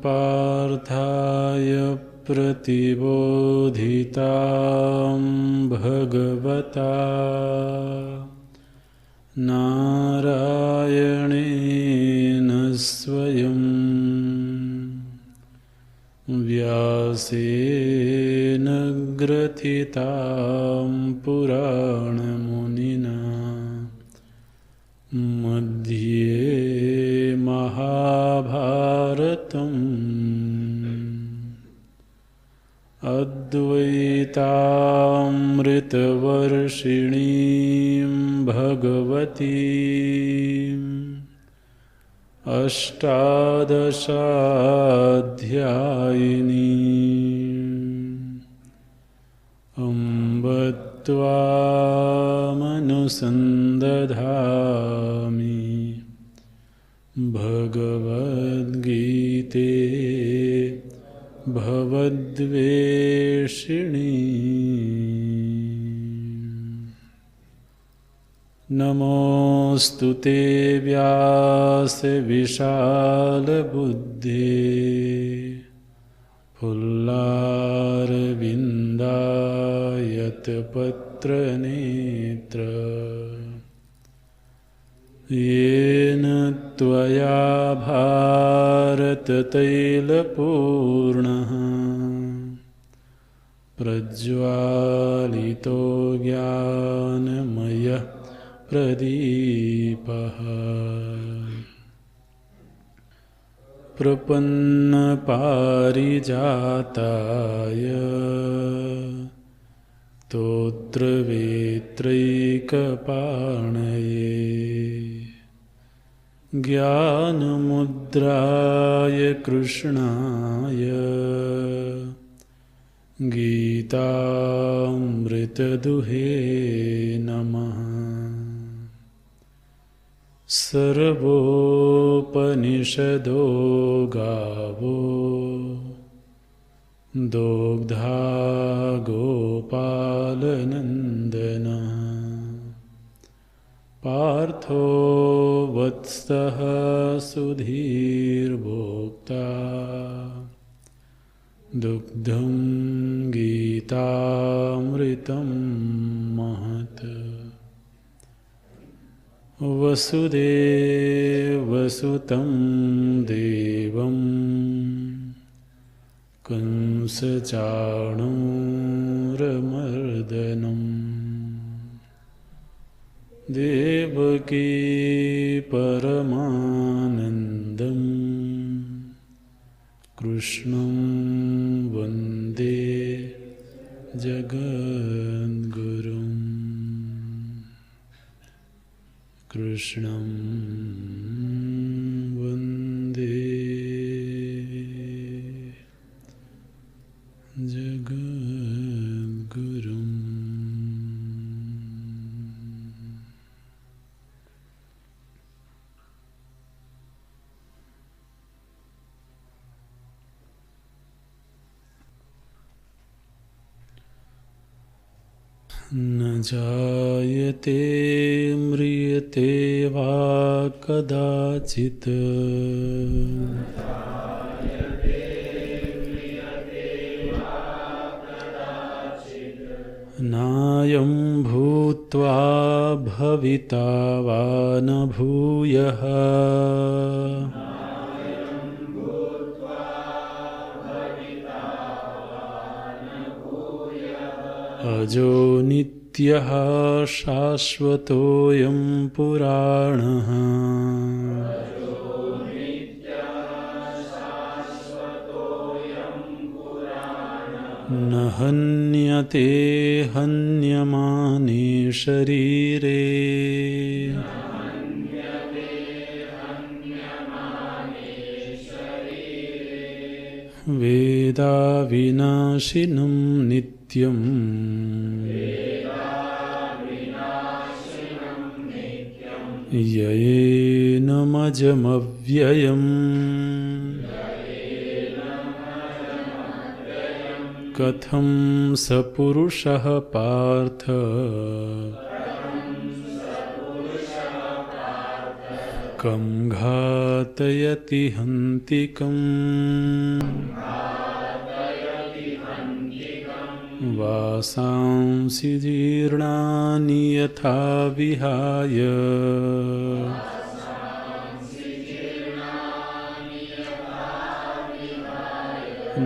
पार्थाय प्रतिबोधितां भगवता नारायणेन स्वयं व्यासेन ग्रथितां पुराणमुनिना मध्ये महाभारतम् अद्वैतामृतवर्षिणीं भगवतीम् अष्टादशाध्यायिनीम् अम्ब त्वामनुसन्दधामि भगवद्गीते भवद्वेषिणी। नमोऽस्तु ते व्यास विशालबुद्धे फुल्लारविन्दायतपत्रनेत्र येन त्वया भारततैलपूर्णः प्रज्वालितो ज्ञानमयः प्रदीपः प्रपन्नपारिजाताय स्तोत्रवेत्रैकपाणये ज्ञानमुद्राय कृष्णाय गीतामृतदुहे नमः। सर्वोपनिषदो गावो दोग्धा गोपालनन्दना पार्थो वत्सः सुधीर्भोक्ता दुग्धं गीतामृतं महत्। वसुदेवसुतं देवं कंसचाणूरमर्दनं देवकी परमानन्दं कृष्णं वन्दे जगद्गुरुम्। कृष्णं वन्दे जगद्गुरुम्। न जायते म्रियते वा कदाचित् नायं भूत्वा भविता वा न भूयः अजो नित्यः शाश्वतोऽयं पुराणः न हन्यते हन्यमाने शरीरे वेदाविनाशिनं नित्यं ययेनमजमव्ययम् कथं स पुरुषः पार्थ कं घातयति हन्तिकम् वासांसि जीर्णानि यथा विहाय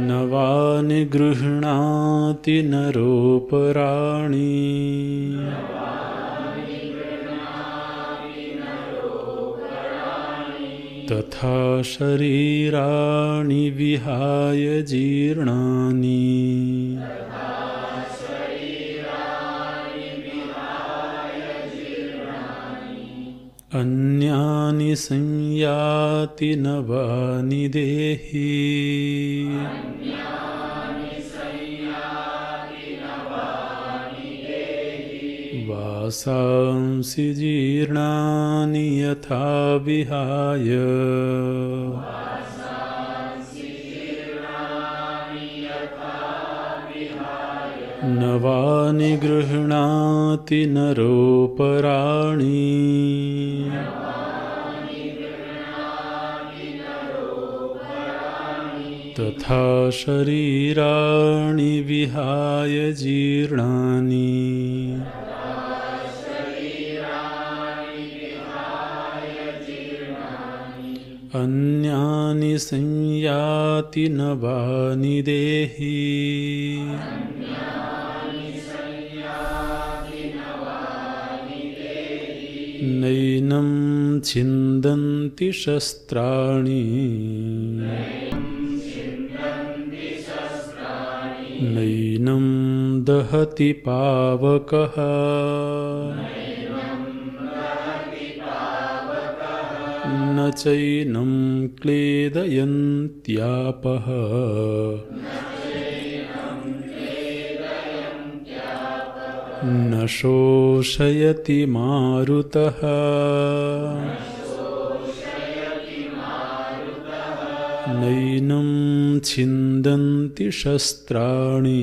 नवानि गृह्णाति नरोपराणि तथा शरीराणि विहाय जीर्णानि अन्यानि संयाति नवानि देहि वासांसि जीर्णानि यथा विहाय नवानि गृह्णाति नरोपराणि तथा शरीराणि विहाय जीर्णानि अन्यानि संयाति नवानि देहि नैनं छिन्दन्ति शस्त्राणि नैनं दहति पावकः न चैनं क्लेदयन्त्यापः न शोषयति मारुतः नैनं छिन्दन्ति शस्त्राणि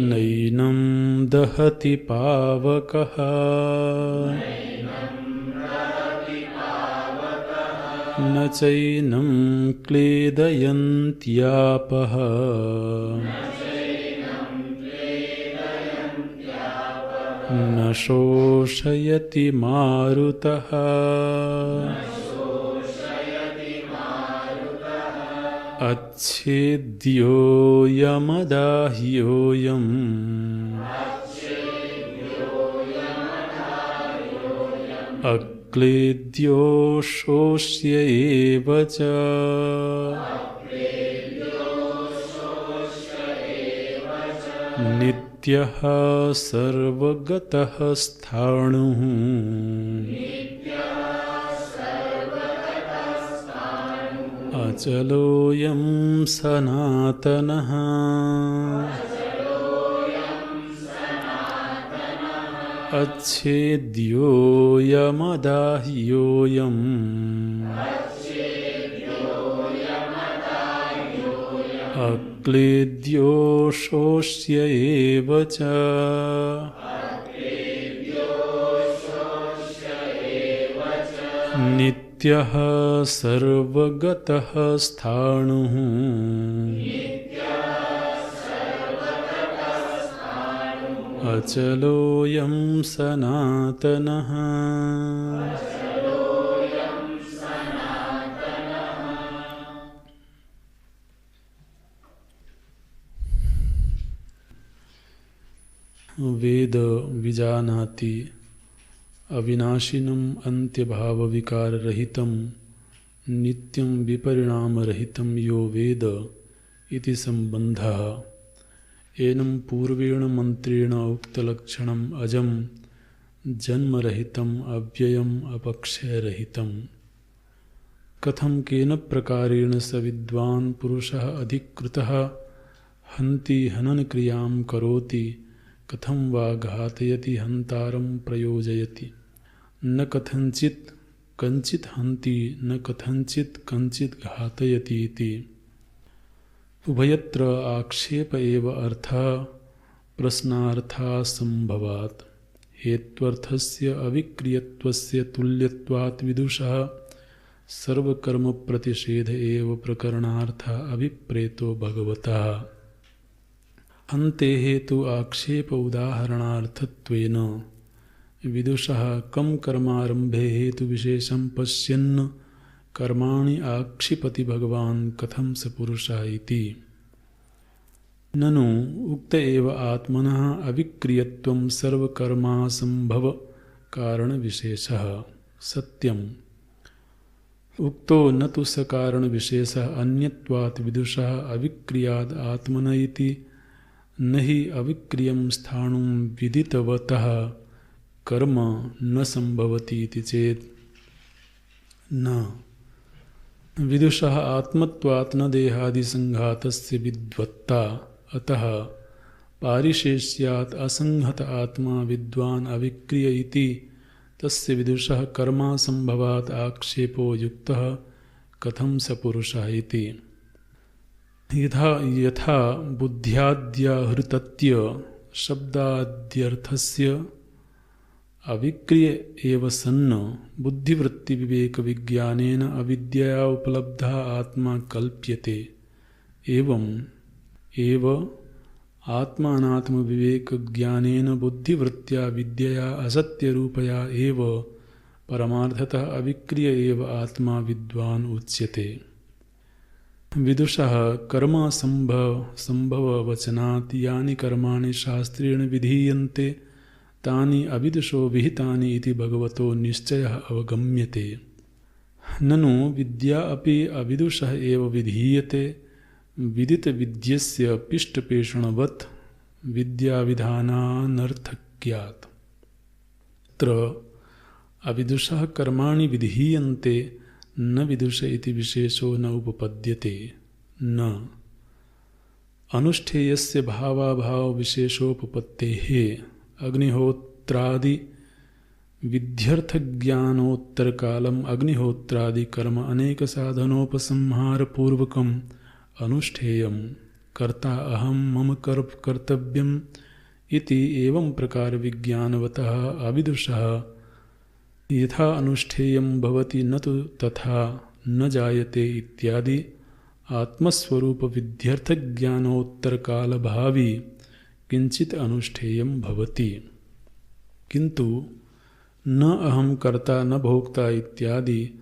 नैनं दहति पावकः न चैनं क्लेदयन्त्यापः न शोषयति मारुतः अच्छेद्योऽयमदाह्योऽयम् अक्लेद्यो शोष्य एव च नित्यः सर्वगतः स्थाणुः अचलोऽयं सनातनः अच्छेद्योऽयमदाह्योऽयम् अक्लेद्यो शोष्य एव च नित्यः सर्वगतः स्थाणुः अचलोऽयं सनातनः वेद विजानाति अविनाशिनम् अंत्यभाव विकार रहितं नित्यं विपरिणाम रहितं यो वेद इति संबंधः एनं पूर्वेण मंत्रेण उक्तलक्षणम् अजं जन्मरहितम् अव्ययम् अपक्षयरहितम् कथं केन प्रकारेण स विद्वान् पुरुषः अधिकृतः हन्ति हननक्रियां करोति, कथं वा घातयति हन्तारं प्रयोजयति। न कथञ्चित् कञ्चित् हन्ति न कथञ्चित् कञ्चित् घातयति इति। उभयत्र आक्षेप एव अर्थः प्रश्नार्थासंभवात्। हेत्वर्थस्य अविक्रियत्वस्य तुल्यत्वात् विदुषः सर्वकर्मप्रतिषेध एव प्रकरणार्थः अभिप्रेतो भगवतः। अन्ते हेतु आक्षेप उदाहरणार्थत्वेन विदुषः कं कर्मारम्भे हेतुविशेषं पश्यन् कर्माणि आक्षिपति भगवान् कथं स पुरुषः इति। ननु उक्त एव आत्मनः अविक्रियत्वं सर्वकर्मासंभव कारणविशेषः सत्यम्। उक्तो न तु स कारणविशेषः अन्यत्वात् विदुषः अविक्रियाद् आत्मन इति। न हि अविक्रियं स्थाणुं विदितवतः कर्म न संभवति इति चेत् न विदुषः आत्मत्वात् न देहादिसंघातस्य विद्वत्ता। अतः पारिशेष्यात् असंहत आत्मा विद्वान् अविक्रिय इति तस्य विदुषः कर्मासंभवात् आक्षेपो युक्तः कथं स पुरुषः इति। यथा बुद्ध्याद्याहृतत्य शब्दाद्यर्थस्य अविक्रिय एव सन्न बुद्धिवृत्तिविवेकविज्ञानेन अविद्यया उपलब्धः आत्मा कल्प्यते। एवं एव आत्मानात्मविवेकज्ञानेन बुद्धिवृत्त्या विद्यया असत्यरूपया एव परमार्थतः अविक्रिय एव आत्मा विद्वान् उच्यते। विदुषः कर्मासंभववचनात् यानि कर्माणि शास्त्रेण विधीयन्ते तानि अविदुषो विहितानि इति भगवतो निश्चयः अवगम्यते। ननु विद्या अपि अविदुषः एव विधीयते। विदितविद्यस्य पिष्टपेषणवत् विद्याविधानानर्थक्यात्। तत्र अविदुषः कर्माणि विधीयन्ते न विदुष इति विशेषो न उपपद्यते। न अनुष्ठेयस्य भावाभावविशेषोपपत्तेः अग्निहोत्रादि विध्यर्थज्ञानोत्तरकालम् अग्निहोत्रादि कर्म अनेक साधनोपसंहारपूर्वकम् अनुष्ठेयं कर्ता अहं मम कर्तव्यम् इति एवं प्रकार विज्ञानवतः अविदुषः यथा अनुष्ठेयं भवति न तु तथा न जायते इत्यादि आत्मस्वरूप विध्यर्थज्ञानोत्तरकालभावी किंचित अनुष्ठेयं भवति। किंतु न अहं कर्ता न भोक्ता इत्यादि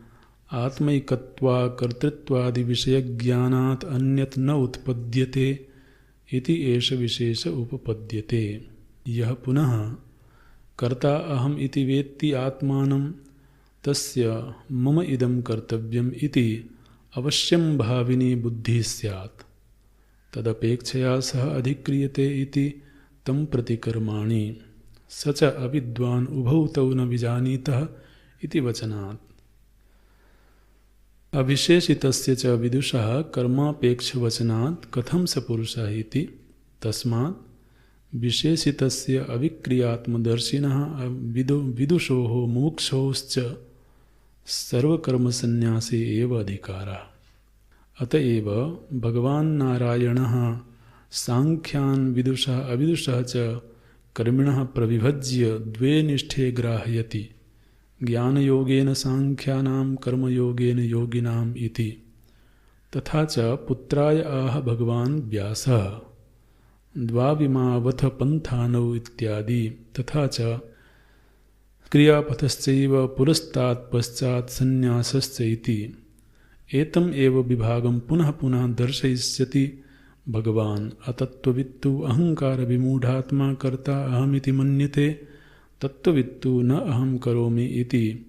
आत्मैकत्वा कर्तृत्वादि विषयज्ञानात् अन्यत् न उत्पद्यते इति एष विशेष उपपद्यते। यः पुनः कर्ता अहम् इति वेत्ति आत्मानं तस्य मम इदं कर्तव्यम् इति अवश्यं भाविनी बुद्धिः स्यात्। तदपेक्षया सह अधिक्रियते इति तं प्रति कर्माणि स च अविद्वान् उभौ तौ न विजानीतः इति वचनात्। अविशेषितस्य च विदुषः कर्मापेक्षवचनात् कथं स पुरुषः इति। तस्मात् विशेषितस्य अविक्रियात्मदर्शिनः विदुषोः मुमुक्षोश्च सर्वकर्मसन्न्यासे एव अधिकारः। अतएव भगवान् नारायणः सांख्यान् विदुषः अविदुषः च कर्मिणः प्रविभज्य द्वे निष्ठे ग्राहयति। ज्ञानयोगेन सांख्यानां कर्मयोगेन योगिनाम् इति। तथा च पुत्राय आह भगवान् व्यासः द्वाविमावथ पन्थानौ इत्यादि। तथा च क्रियापथश्चैव पुरस्तात् पश्चात् सन्न्यासश्च इति। एतम् एव विभागं पुनः पुनः दर्शयिष्यति भगवान्। अतत्त्ववित्तु अहङ्कारविमूढात्मा कर्ता अहमिति मन्यते, तत्त्ववित्तु न अहं करोमि इति।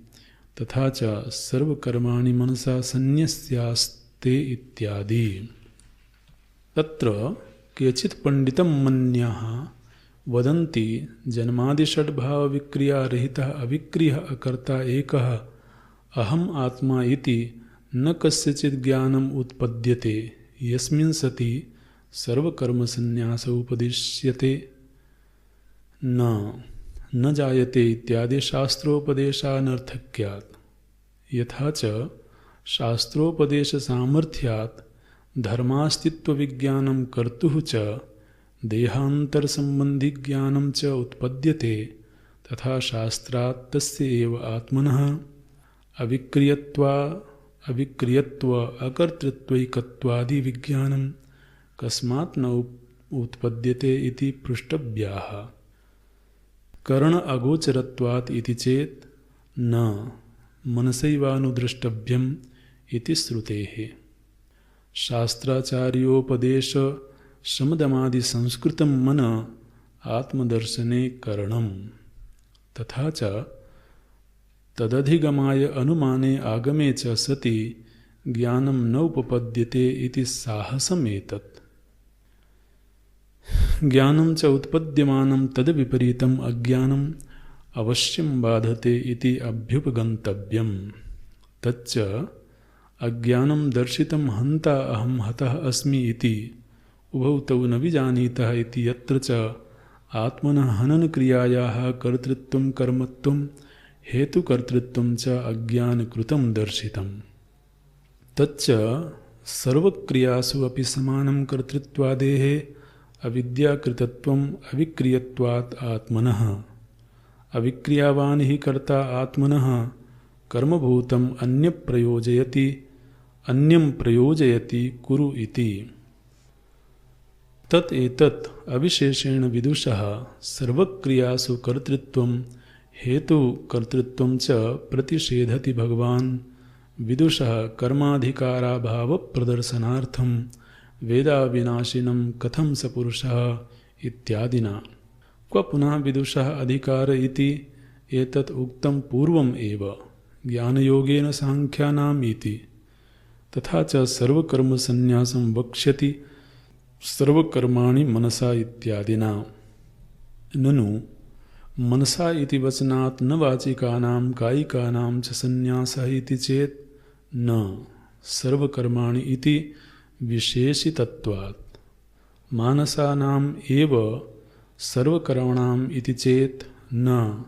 तथा च सर्वकर्माणि मनसा सन्न्यस्यास्ते इत्यादि। तत्र केचित् पंडितं मन्याः वदन्ति जन्मादिषड्भावविक्रियारहितः अविक्रियः अकर्ता एकः अहम् आत्मा इति न कस्यचित् ज्ञानम् उत्पद्यते यस्मिन् सति सर्वकर्मसन्न्यास उपदिश्यते न जायते इत्यादि शास्त्रोपदेशानर्थक्यात्। यथा च शास्त्रोपदेशसामर्थ्यात् धर्मास्तित्वविज्ञानं कर्तुः च देहान्तरसम्बन्धिज्ञानं च उत्पद्यते, तथा शास्त्रात् तस्य एव आत्मनः अविक्रियत्व अकर्तृत्वैकत्वादि विज्ञानं कस्मात् न उत्पद्यते इति पृष्टव्याः। कर्ण अगोचरत्वात् इति चेत् न मनसैवानुद्रष्टव्यम् इति श्रुतेः। शास्त्राचार्योपदेश शमदमादि संस्कृतं मन आत्मदर्शने करणम्। तथा च तदधिगमाय अनुमाने आगमे च सति ज्ञानं न उपपद्यते इति साहसमेतत्। ज्ञानं च उत्पद्यमानं तद्विपरीतम् अज्ञानम् अवश्यं बाधते इति अभ्युपगन्तव्यम्। तच्च अज्ञानं दर्शितं हन्ता अहं हतः अस्मि इति उभौ तौ न विजानीतः इति यत्र च आत्मनः हननक्रियायाः कर्तृत्वं कर्मत्वं हेतुकर्तृत्वं च अज्ञानकृतं दर्शितम्। तच्च सर्वक्रियासु अपि समानं कर्तृत्वादेः अविद्याकृतत्वम् अविक्रियत्वात् आत्मनः। अविक्रियावान् हि कर्ता आत्मनः कर्मभूतम् अन्यं प्रयोजयति कुरु इति। तत् एतत् अविशेषेण विदुषः सर्वक्रियासु कर्तृत्वं हेतुकर्तृत्वं च प्रतिषेधति भगवान्। विदुषः कर्माधिकाराभावप्रदर्शनार्थं वेदाविनाशिनं कथं स पुरुषः इत्यादिना। क्व पुनः विदुषः अधिकार इति एतत् उक्तं पूर्वम् एव ज्ञानयोगेन सांख्यानाम् इति। तथा च सर्वकर्मसन्न्यासं वक्ष्यति सर्वकर्माणि मनसा इत्यादिना। ननु मनसा इति वचनात् न वाचिकानां कायिकानां च सन्न्यासः इति चेत् न सर्वकर्माणि इति विशेषितत्वात्। मानसानाम् एव सर्वकर्मणाम् इति चेत् न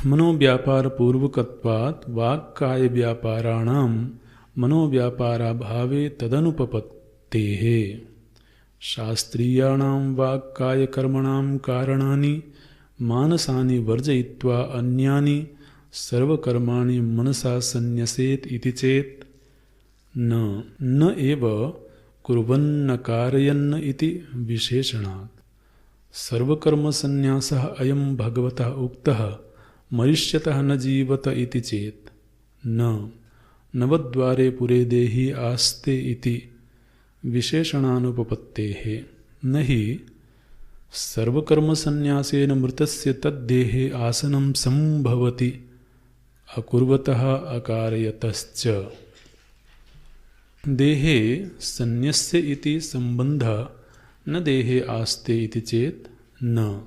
मनोव्यापारपूर्वकत्वात् वाक्कायव्यापाराणां मनोव्यापाराभावे तदनुपपत्तेः। शास्त्रीयाणां वाक्कायकर्मणां कारणानि मानसानि वर्जयित्वा अन्यानि सर्वकर्माणि मनसा सन्न्यसेत् इति चेत् न एव कुर्वन्न कारयन्न इति विशेषणात्। सर्वकर्मसन्न्यासः अयं भगवतः उक्तः मरिष्यतः न जीवत इति चेत् न नवद्वारे पुरे देहि आस्ते इति विशेषणानुपपत्तेः। न हि सर्वकर्मसन्न्यासेन मृतस्य तद्देहे आसनं संभवति अकुर्वतः अकारयतश्च। देहे सन्न्यस्य इति सम्बन्धः न देहे आस्ते इति चेत् न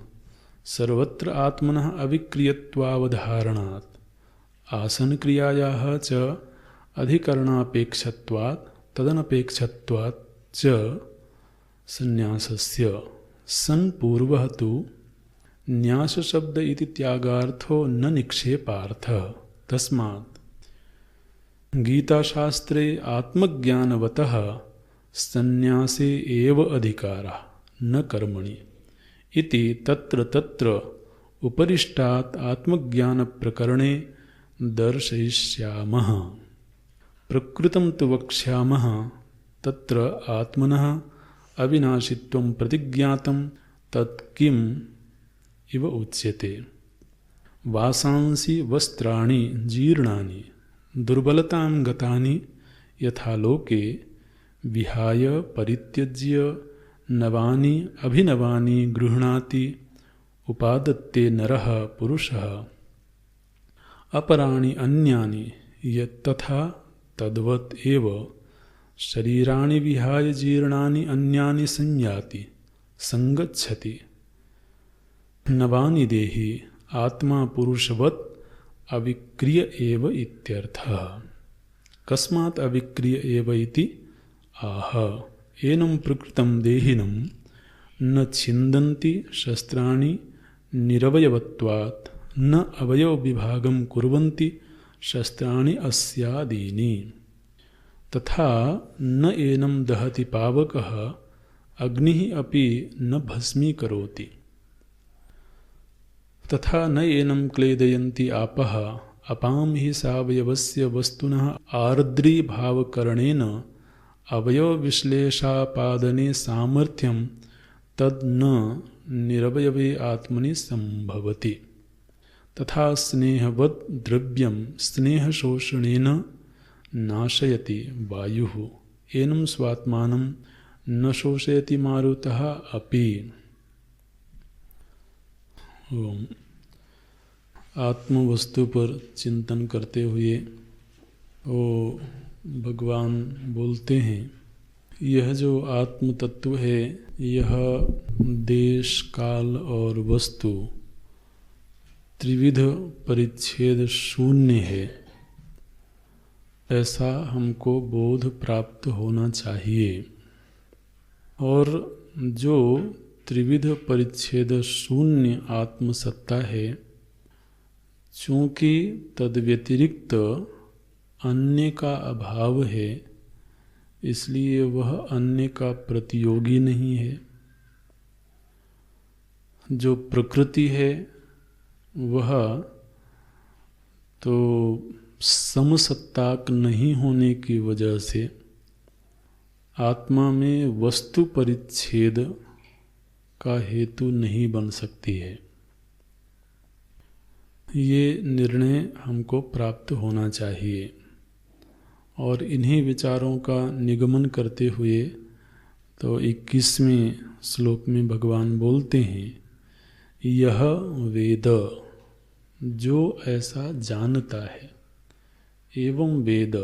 सर्वत्र आत्मनः अविक्रियत्वावधारणात् आसनक्रियायाः च अधिकरणापेक्षत्वात् तदनपेक्षत्वात् च सन्न्यासस्य सन् पूर्वः तु न्यासशब्द इति त्यागार्थो न निक्षेपार्थः। तस्मात् गीताशास्त्रे आत्मज्ञानवतः सन्न्यासे एव अधिकारः न कर्मणि इति तत्र तत्र उपरिष्टात् आत्मज्ञानप्रकरणे दर्शयिष्यामः। प्रकृतं तु वक्ष्यामः तत्र आत्मनः अविनाशित्वं प्रतिज्ञातं तत् किम् इव उच्यते। वासांसि वस्त्राणि जीर्णानि दुर्बलतां गतानि यथा लोके विहाय परित्यज्य नवानि अभिनवानि गृह्णाति उपादत्ते नरः पुरुषः अपराणि अन्यानि यत्तथा तद्वत् एव शरीराणि विहाय जीर्णानि अन्यानि संयाति संगच्छति। नवानि देहि आत्मा पुरुषवत् अविक्रिय एव इत्यर्थः। कस्मात् अविक्रिय एव इति आह। एनं प्रकृतं देहिनं न छिन्दन्ति शस्त्राणि निरवयवत्वात् न अवयवविभागं कुर्वन्ति शस्त्राणि अस्यादीनि। तथा न एनं दहति पावकः अग्निः अपि न भस्मीकरोति। तथा न एनं क्लेदयन्ति आपः अपां हि सावयवस्य वस्तुनः आर्द्रीभावकरणेन अवयवविश्लेषापादने सामर्थ्यं तद् न निरवयवे आत्मनि सम्भवति। तथा स्नेहवद् द्रव्यं स्नेहशोषणेन नाशयति वायुः एनं स्वात्मानं न शोषयति मारुतः अपि। आत्मवस्तु पर चिंतन करते हुए वो भगवान बोलते हैं, यह जो आत्म तत्व है यह देश काल और वस्तु त्रिविध परिच्छेद शून्य है, ऐसा हमको बोध प्राप्त होना चाहिए। और जो त्रिविध परिच्छेद शून्य आत्मसत्ता है, चूँकि तद व्यतिरिक्त अन्य का अभाव है, इसलिए वह अन्य का प्रतियोगी नहीं है। जो प्रकृति है वह तो समसत्ताक नहीं होने की वजह से आत्मा में वस्तु परिच्छेद का हेतु नहीं बन सकती है। ये निर्णय हमको प्राप्त होना चाहिए। और इन्हीं विचारों का निगमन करते हुए तो 21वें श्लोक में भगवान बोलते हैं, यह वेद जो ऐसा जानता है, एवं वेद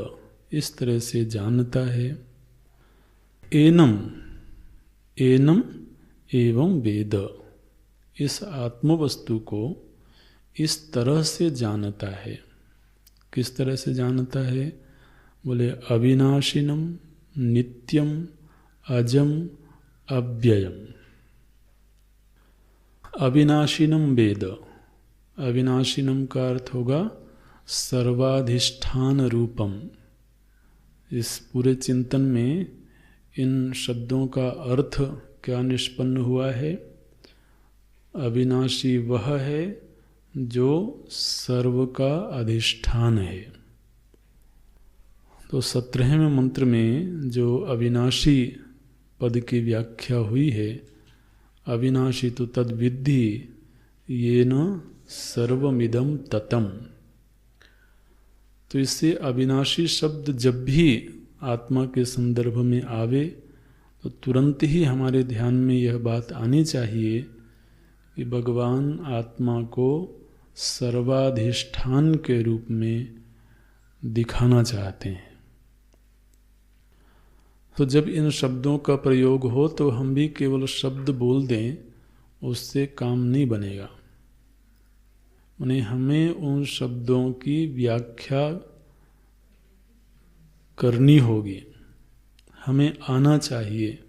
इस तरह से जानता है, एनम एनम एवं वेद इस आत्मवस्तु को इस तरह से जानता है। किस तरह से जानता है? बोले अविनाशिनम नित्यम अजम अव्ययम। अविनाशिनम वेद, अविनाशिनम का अर्थ होगा सर्वाधिष्ठान रूपम। इस पूरे चिंतन में इन शब्दों का अर्थ क्या निष्पन्न हुआ है? अविनाशी वह है जो सर्व का अधिष्ठान है। तो 17वें मंत्र में जो अविनाशी पद की व्याख्या हुई है, अविनाशी तो तद विद्धि येन सर्वमिदं ततम्। तो इससे अविनाशी शब्द जब भी आत्मा के संदर्भ में आवे तो तुरंत ही हमारे ध्यान में यह बात आनी चाहिए कि भगवान आत्मा को सर्वाधिष्ठान के रूप में दिखाना चाहते हैं। तो जब इन शब्दों का प्रयोग हो तो हम भी केवल शब्द बोल दें, उससे काम नहीं बनेगा। हमें उन शब्दों की व्याख्या करनी होगी, हमें आना चाहिए।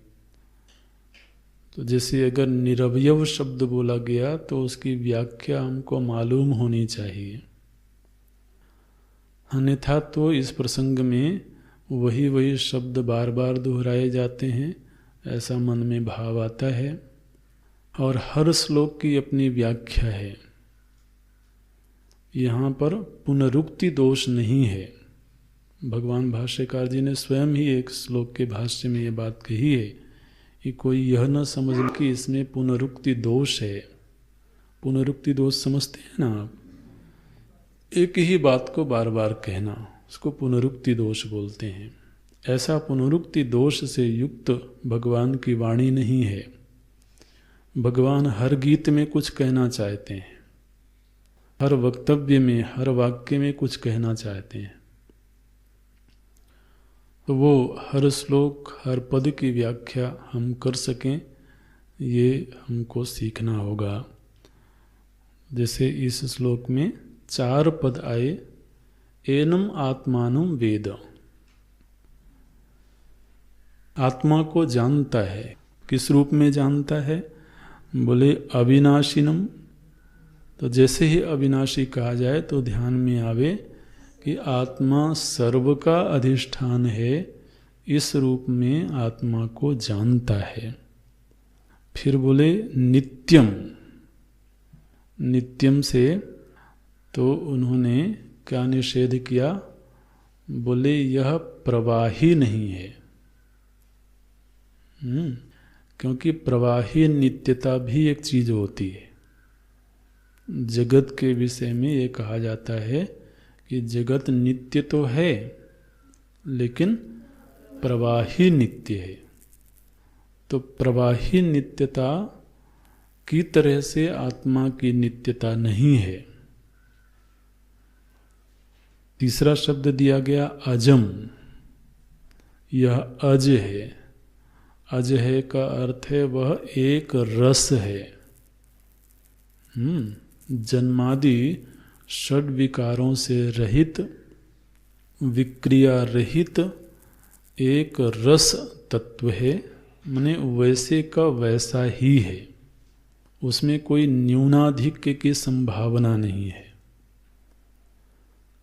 तो जैसे अगर निरवयव शब्द बोला गया तो उसकी व्याख्या हमको मालूम होनी चाहिए, अन्यथा तो इस प्रसंग में वही शब्द बार बार दोहराए जाते हैं, ऐसा मन में भाव आता है। और हर श्लोक की अपनी व्याख्या है। यहाँ पर पुनरुक्ति दोष नहीं है। भगवान भाष्यकार जी ने स्वयं ही एक श्लोक के भाष्य में ये बात कही है कि कोई यह न समझ कि इसमें पुनरुक्ति दोष है। पुनरुक्ति दोष समझते हैं ना आप? एक ही बात को बार बार कहना, उसको पुनरुक्ति दोष बोलते हैं। ऐसा पुनरुक्ति दोष से युक्त भगवान की वाणी नहीं है। भगवान हर गीत में कुछ कहना चाहते हैं, हर वक्तव्य में, हर वाक्य में कुछ कहना चाहते हैं। तो वो हर श्लोक, हर पद की व्याख्या हम कर सकें, ये हमको सीखना होगा। जैसे इस श्लोक में 4 पद आए, एनम आत्मानं वेद, आत्मा को जानता है। किस रूप में जानता है? बोले अविनाशिनम। तो जैसे ही अविनाशी कहा जाए तो ध्यान में आवे कि आत्मा सर्व का अधिष्ठान है, इस रूप में आत्मा को जानता है। फिर बोले नित्यम। नित्यम से तो उन्होंने क्या निषेध किया? बोले यह प्रवाही नहीं है। क्योंकि प्रवाही नित्यता भी एक चीज होती है। जगत के विषय में ये कहा जाता है कि जगत नित्य तो है, लेकिन प्रवाही नित्य है। तो प्रवाही नित्यता की तरह से आत्मा की नित्यता नहीं है। तीसरा शब्द दिया गया अजम। यह अज है। अज है का अर्थ है वह एक रस है। जन्मादि षड विकारों से रहित, विक्रिया रहित एक रस तत्व है। माने वैसे का वैसा ही है, उसमें कोई न्यूनाधिक्य की संभावना नहीं है।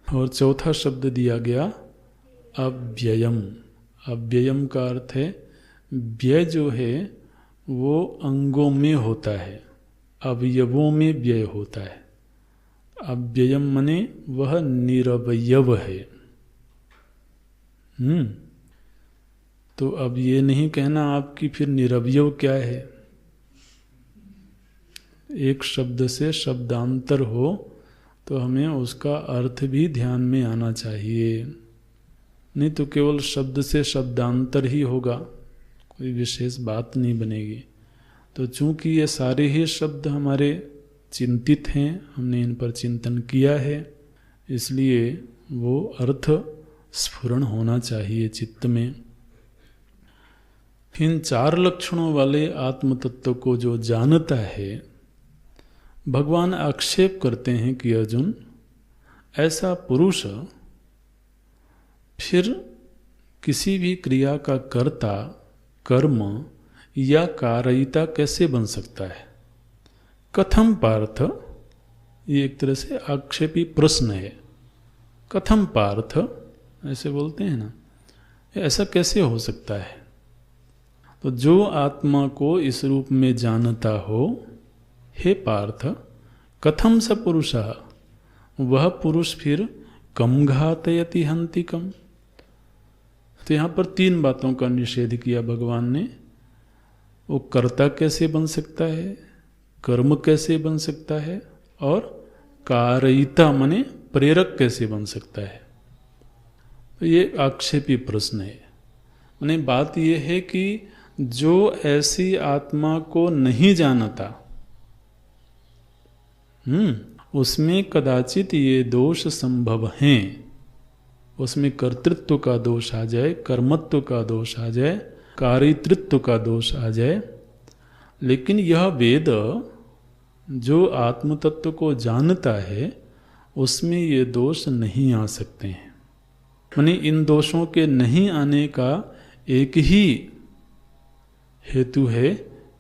और चौथा शब्द दिया गया अव्ययम। अव्ययम का अर्थ है व्यय जो है वो अंगों में होता है, अवयवों में व्यय होता है। अव्ययम मने वह निरवयव है। तो अब ये नहीं कहना आपकी फिर निरवयव क्या है। एक शब्द से शब्दांतर हो तो हमें उसका अर्थ भी ध्यान में आना चाहिए, नहीं तो केवल शब्द से शब्दांतर ही होगा, कोई विशेष बात नहीं बनेगी। तो चूंकि ये सारे ही शब्द हमारे चिंतित हैं, हमने इन पर चिंतन किया है, इसलिए वो अर्थ स्फुरण होना चाहिए चित्त में। इन चार लक्षणों वाले आत्म तत्व को जो जानता है, भगवान आक्षेप करते हैं कि अर्जुन, ऐसा पुरुष फिर किसी भी क्रिया का कर्ता, कर्म या कारयिता कैसे बन सकता है? कथम पार्थ, ये एक तरह से आक्षेपी प्रश्न है। कथम पार्थ ऐसे बोलते हैं ना, ऐसा कैसे हो सकता है? तो जो आत्मा को इस रूप में जानता हो, हे पार्थ, कथम स पुरुषः, वह पुरुष फिर कम घातयति हन्ति कम। तो यहाँ पर तीन बातों का निषेध किया भगवान ने। वो कर्ता कैसे बन सकता है, कर्म कैसे बन सकता है, और कारयिता माने प्रेरक कैसे बन सकता है। तो ये आक्षेपी प्रश्न है। माने बात ये है कि जो ऐसी आत्मा को नहीं जानता, उसमें कदाचित ये दोष संभव हैं। उसमें कर्तृत्व का दोष आ जाए, कर्मत्व का दोष आ जाए, कारितृत्व का दोष आ जाए। लेकिन यह वेद जो आत्म तत्व को जानता है, उसमें ये दोष नहीं आ सकते हैं। माने इन दोषों के नहीं आने का एक ही हेतु है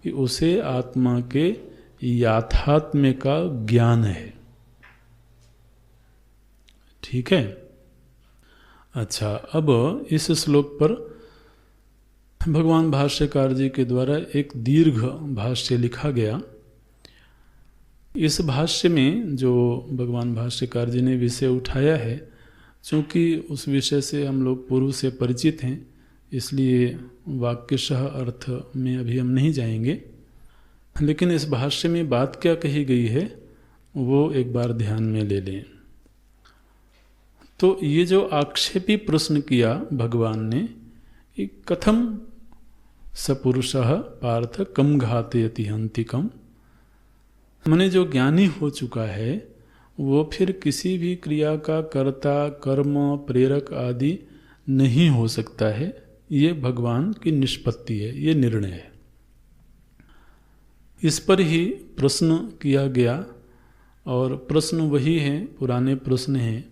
कि उसे आत्मा के याथात्म्य का ज्ञान है। ठीक है। अच्छा, अब इस श्लोक पर भगवान भाष्यकार जी के द्वारा एक दीर्घ भाष्य लिखा गया। इस भाष्य में जो भगवान भाष्यकार जी ने विषय उठाया है, चूँकि उस विषय से हम लोग पूर्व से परिचित हैं, इसलिए वाक्यशः अर्थ में अभी हम नहीं जाएंगे। लेकिन इस भाष्य में बात क्या कही गई है वो एक बार ध्यान में ले लें। तो ये जो आक्षेपी प्रश्न किया भगवान ने, कथम सपुरुषः पार्थ कम घातयति हन्ति कम, माने जो ज्ञानी हो चुका है वो फिर किसी भी क्रिया का कर्ता, कर्म, प्रेरक आदि नहीं हो सकता है। ये भगवान की निष्पत्ति है, ये निर्णय है। इस पर ही प्रश्न किया गया, और प्रश्न वही है, पुराने प्रश्न हैं।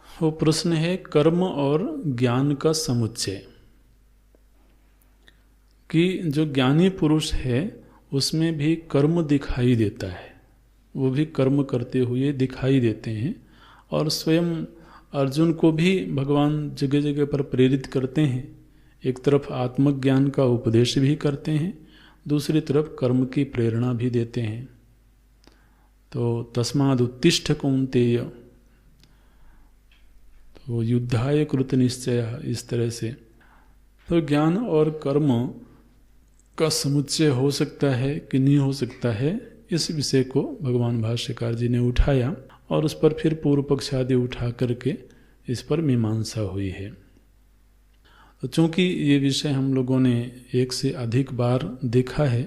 वो प्रश्न है कर्म और ज्ञान का समुच्चय। कि जो ज्ञानी पुरुष है उसमें भी कर्म दिखाई देता है, वो भी कर्म करते हुए दिखाई देते हैं। और स्वयं अर्जुन को भी भगवान जगह जगह पर प्रेरित करते हैं। एक तरफ आत्मज्ञान का उपदेश भी करते हैं, दूसरी तरफ कर्म की प्रेरणा भी देते हैं। तो तस्माद् उत्तिष्ठ कौन्तेय, तो युद्धाय कृत निश्चय, इस तरह से तो ज्ञान और कर्म का समुच्चय हो सकता है कि नहीं हो सकता है, इस विषय को भगवान भाष्यकार जी ने उठाया और उस पर फिर पूर्व पक्ष आदि उठा करके इस पर मीमांसा हुई है। तो चूँकि ये विषय हम लोगों ने एक से अधिक बार देखा है,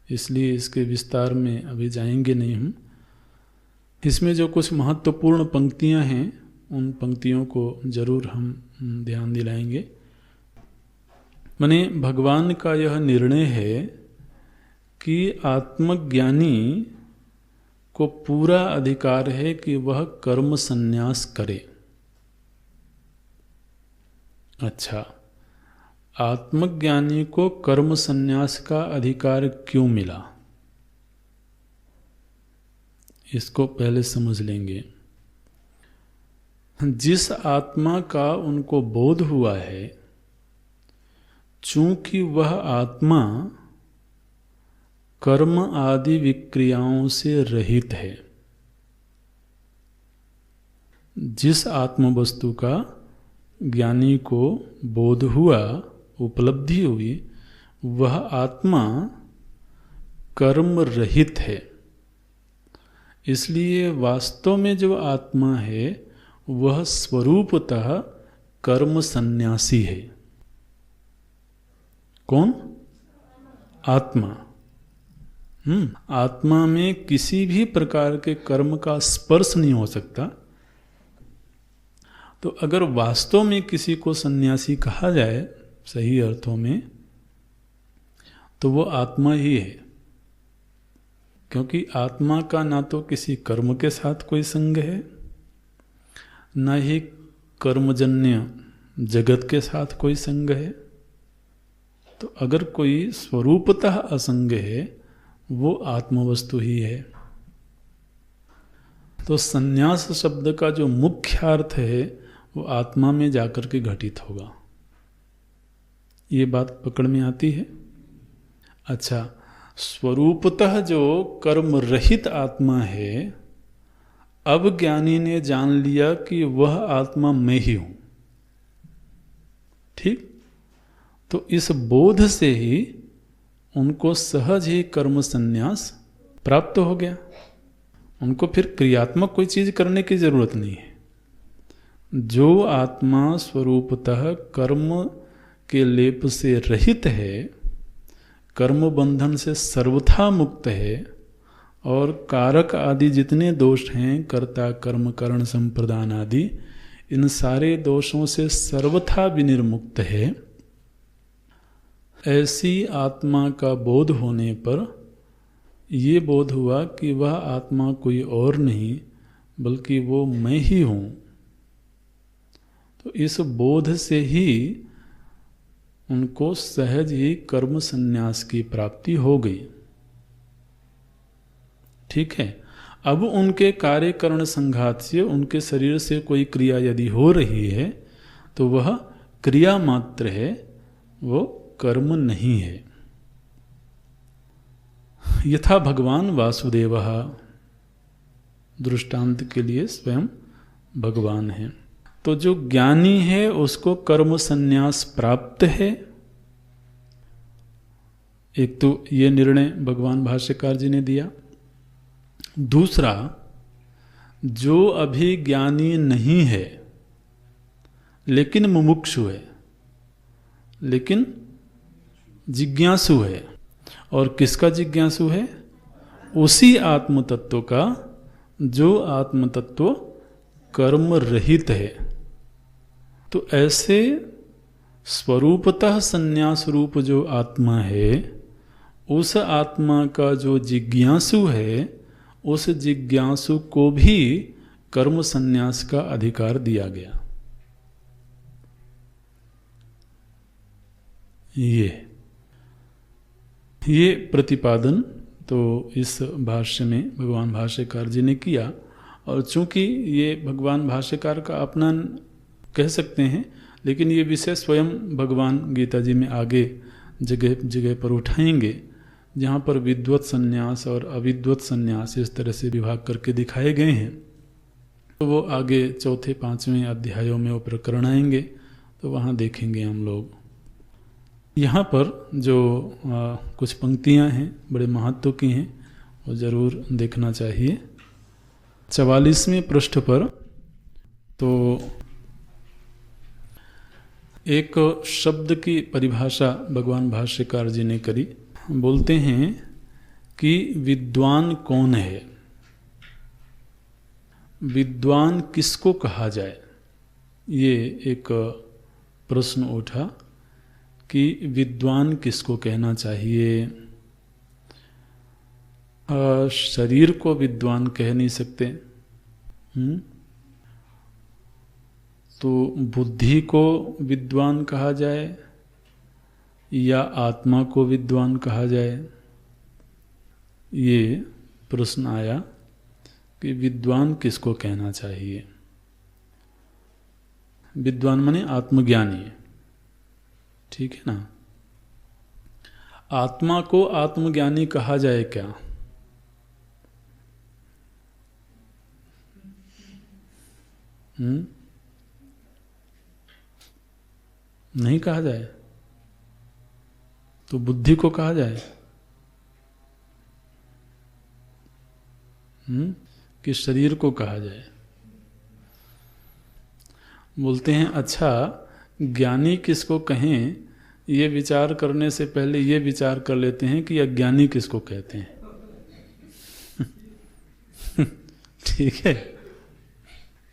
इसलिए इसके विस्तार में अभी जाएंगे नहीं हम। इसमें जो कुछ महत्वपूर्ण पंक्तियां हैं उन पंक्तियों को जरूर हम ध्यान दिलाएंगे। माने भगवान का यह निर्णय है कि आत्मज्ञानी को पूरा अधिकार है कि वह कर्म संन्यास करे। अच्छा, आत्मज्ञानी को कर्म संन्यास का अधिकार क्यों मिला, इसको पहले समझ लेंगे। जिस आत्मा का उनको बोध हुआ है, चूंकि वह आत्मा कर्म आदि विक्रियाओं से रहित है, जिस आत्म वस्तु का ज्ञानी को बोध हुआ, उपलब्धि हुई, वह आत्मा कर्म रहित है। इसलिए वास्तव में जो आत्मा है वह स्वरूपतः कर्म सन्यासी है। कौन? आत्मा। आत्मा में किसी भी प्रकार के कर्म का स्पर्श नहीं हो सकता। तो अगर वास्तव में किसी को सन्यासी कहा जाए सही अर्थों में, तो वो आत्मा ही है। क्योंकि आत्मा का ना तो किसी कर्म के साथ कोई संग है, ना ही कर्मजन्य जगत के साथ कोई संग है। तो अगर कोई स्वरूपतः असंग है, वो आत्मवस्तु ही है। तो संन्यास शब्द का जो मुख्य अर्थ है वो आत्मा में जाकर के घटित होगा। ये बात पकड़ में आती है? अच्छा, स्वरूपतः जो कर्म रहित आत्मा है, अब ज्ञानी ने जान लिया कि वह आत्मा मैं ही हूं। ठीक? तो इस बोध से ही उनको सहज ही कर्म संन्यास प्राप्त हो गया। उनको फिर क्रियात्मक कोई चीज करने की जरूरत नहीं है। जो आत्मा स्वरूपतः कर्म के लेप से रहित है, कर्म बंधन से सर्वथा मुक्त है, और कारक आदि जितने दोष हैं, कर्ता कर्म करण संप्रदान आदि, इन सारे दोषों से सर्वथा विनिर्मुक्त है, ऐसी आत्मा का बोध होने पर ये बोध हुआ कि वह आत्मा कोई और नहीं बल्कि वो मैं ही हूं। तो इस बोध से ही उनको सहज ही कर्म संन्यास की प्राप्ति हो गई। ठीक है। अब उनके कार्यकरण संघात से उनके शरीर से कोई क्रिया यदि हो रही है तो वह क्रिया मात्र है, वो कर्म नहीं है। यथा भगवान वासुदेव, दृष्टांत के लिए स्वयं भगवान है। तो जो ज्ञानी है उसको कर्म संन्यास प्राप्त है। एक तो ये निर्णय भगवान भाष्यकार जी ने दिया। दूसरा, जो अभी ज्ञानी नहीं है लेकिन मुमुक्षु है, लेकिन जिज्ञासु है, और किसका जिज्ञासु है? उसी आत्म तत्व का जो आत्म तत्व कर्म रहित है। तो ऐसे स्वरूपतः संन्यास रूप जो आत्मा है, उस आत्मा का जो जिज्ञासु है, उस जिज्ञासु को भी कर्म संन्यास का अधिकार दिया गया। ये ये प्रतिपादन तो इस भाष्य में भगवान भाष्यकार जी ने किया। और चूंकि ये भगवान भाष्यकार का अपना कह सकते हैं, लेकिन ये विषय स्वयं भगवान गीता जी में आगे जगह जगह पर उठाएंगे, जहाँ पर विद्वत संन्यास और अविद्वत संन्यास इस तरह से विभाग करके दिखाए गए हैं। तो वो आगे 4, 5वें अध्यायों में वो प्रकरण आएंगे, तो वहाँ देखेंगे हम लोग। यहाँ पर जो कुछ पंक्तियाँ हैं बड़े महत्व की हैं, वो ज़रूर देखना चाहिए। 44वें पृष्ठ पर तो एक शब्द की परिभाषा भगवान भाष्यकार जी ने करी। बोलते हैं कि विद्वान कौन है, विद्वान किसको कहा जाए। ये एक प्रश्न उठा कि विद्वान किसको कहना चाहिए। शरीर को विद्वान कह नहीं सकते, तो बुद्धि को विद्वान कहा जाए या आत्मा को विद्वान कहा जाए, ये प्रश्न आया कि विद्वान किसको कहना चाहिए। विद्वान माने आत्मज्ञानी, ठीक है ना। आत्मा को आत्मज्ञानी कहा जाए क्या? नहीं कहा जाए, तो बुद्धि को कहा जाए कि शरीर को कहा जाए। बोलते हैं अच्छा, ज्ञानी किसको कहें, ये विचार करने से पहले ये विचार कर लेते हैं कि अज्ञानी किसको कहते हैं। ठीक है,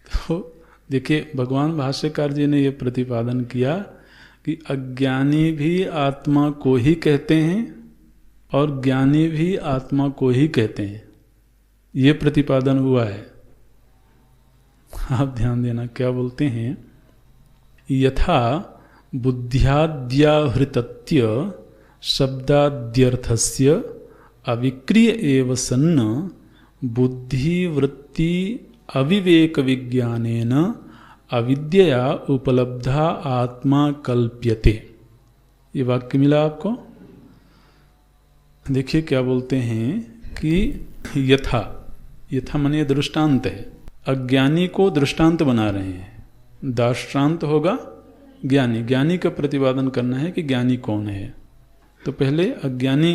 तो देखिए भगवान भाष्यकार जी ने ये प्रतिपादन किया कि अज्ञानी भी आत्मा को ही कहते हैं और ज्ञानी भी आत्मा को ही कहते हैं। ये प्रतिपादन हुआ है। आप ध्यान देना, क्या बोलते हैं, यथा बुद्ध्याद्याहृतत्य शब्दाद्यर्थस्य अविक्रिय एव सन्न बुद्धिवृत्ति अविवेक विज्ञानेन अविद्यया उपलब्धा आत्मा कल्प्यते। ये वाक्य मिला आपको? देखिए क्या बोलते हैं कि यथा, यथा माने दृष्टांत है। अज्ञानी को दृष्टांत बना रहे हैं, दार्ष्टान्त होगा ज्ञानी। ज्ञानी का प्रतिपादन करना है कि ज्ञानी कौन है। तो पहले अज्ञानी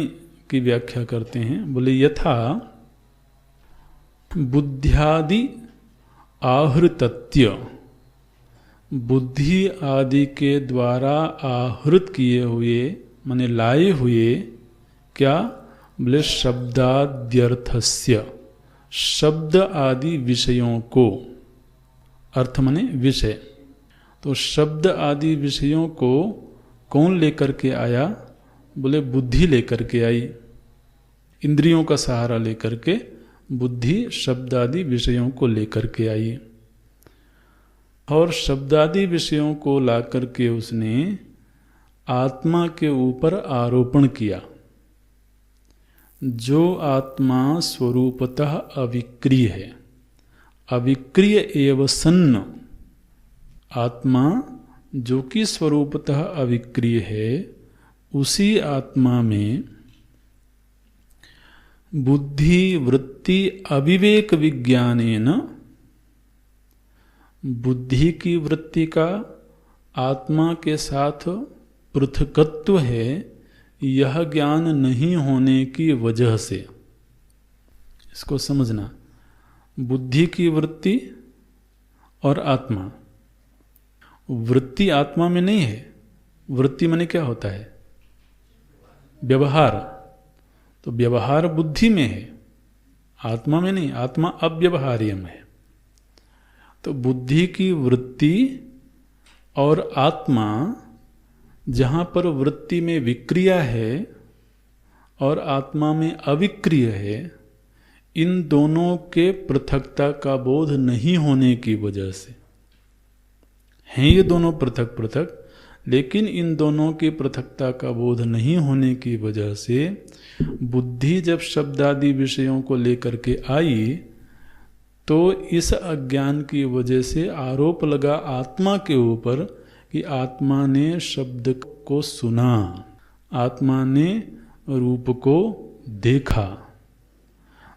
की व्याख्या करते हैं। बोले यथा बुद्ध्यादि आहृतत्य, बुद्धि आदि के द्वारा आहृत किए हुए माने लाए हुए, क्या बोले, शब्दाद्यर्थस्य, शब्द आदि विषयों को, अर्थ माने विषय। तो शब्द आदि विषयों को कौन लेकर के आया? बोले बुद्धि लेकर के आई। इंद्रियों का सहारा लेकर के बुद्धि शब्द आदि विषयों को लेकर के आई, और शब्दादि विषयों को ला करके उसने आत्मा के ऊपर आरोपण किया। जो आत्मा स्वरूपतः अविक्रिय है, अविक्रिय एव सन्न, आत्मा जो कि स्वरूपतः अविक्रिय है, उसी आत्मा में बुद्धि वृत्ति अविवेक विज्ञानेन, बुद्धि की वृत्ति का आत्मा के साथ पृथकत्व है, यह ज्ञान नहीं होने की वजह से। इसको समझना, बुद्धि की वृत्ति और आत्मा, वृत्ति आत्मा में नहीं है। वृत्ति माने क्या होता है? व्यवहार। तो व्यवहार बुद्धि में है, आत्मा में नहीं। आत्मा अव्यवहार्य में है। तो बुद्धि की वृत्ति और आत्मा, जहाँ पर वृत्ति में विक्रिया है और आत्मा में अविक्रिय है, इन दोनों के पृथकता का बोध नहीं होने की वजह से हैं ये दोनों पृथक पृथक, लेकिन इन दोनों की पृथकता का बोध नहीं होने की वजह से बुद्धि जब शब्दादि विषयों को लेकर के आई तो इस अज्ञान की वजह से आरोप लगा आत्मा के ऊपर कि आत्मा ने शब्द को सुना, आत्मा ने रूप को देखा।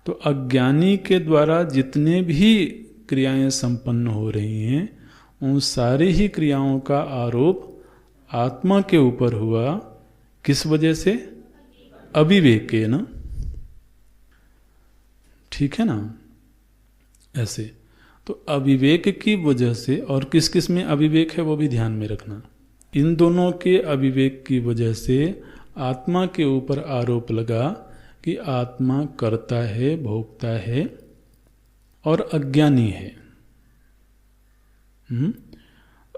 तो अज्ञानी के द्वारा जितने भी क्रियाएं संपन्न हो रही हैं उन सारी ही क्रियाओं का आरोप आत्मा के ऊपर हुआ। किस वजह से? अविवेके ना, ठीक है ना, ऐसे। तो अविवेक की वजह से, और किस किस में अविवेक है वो भी ध्यान में रखना, इन दोनों के अविवेक की वजह से आत्मा के ऊपर आरोप लगा कि आत्मा करता है, भोगता है और अज्ञानी है।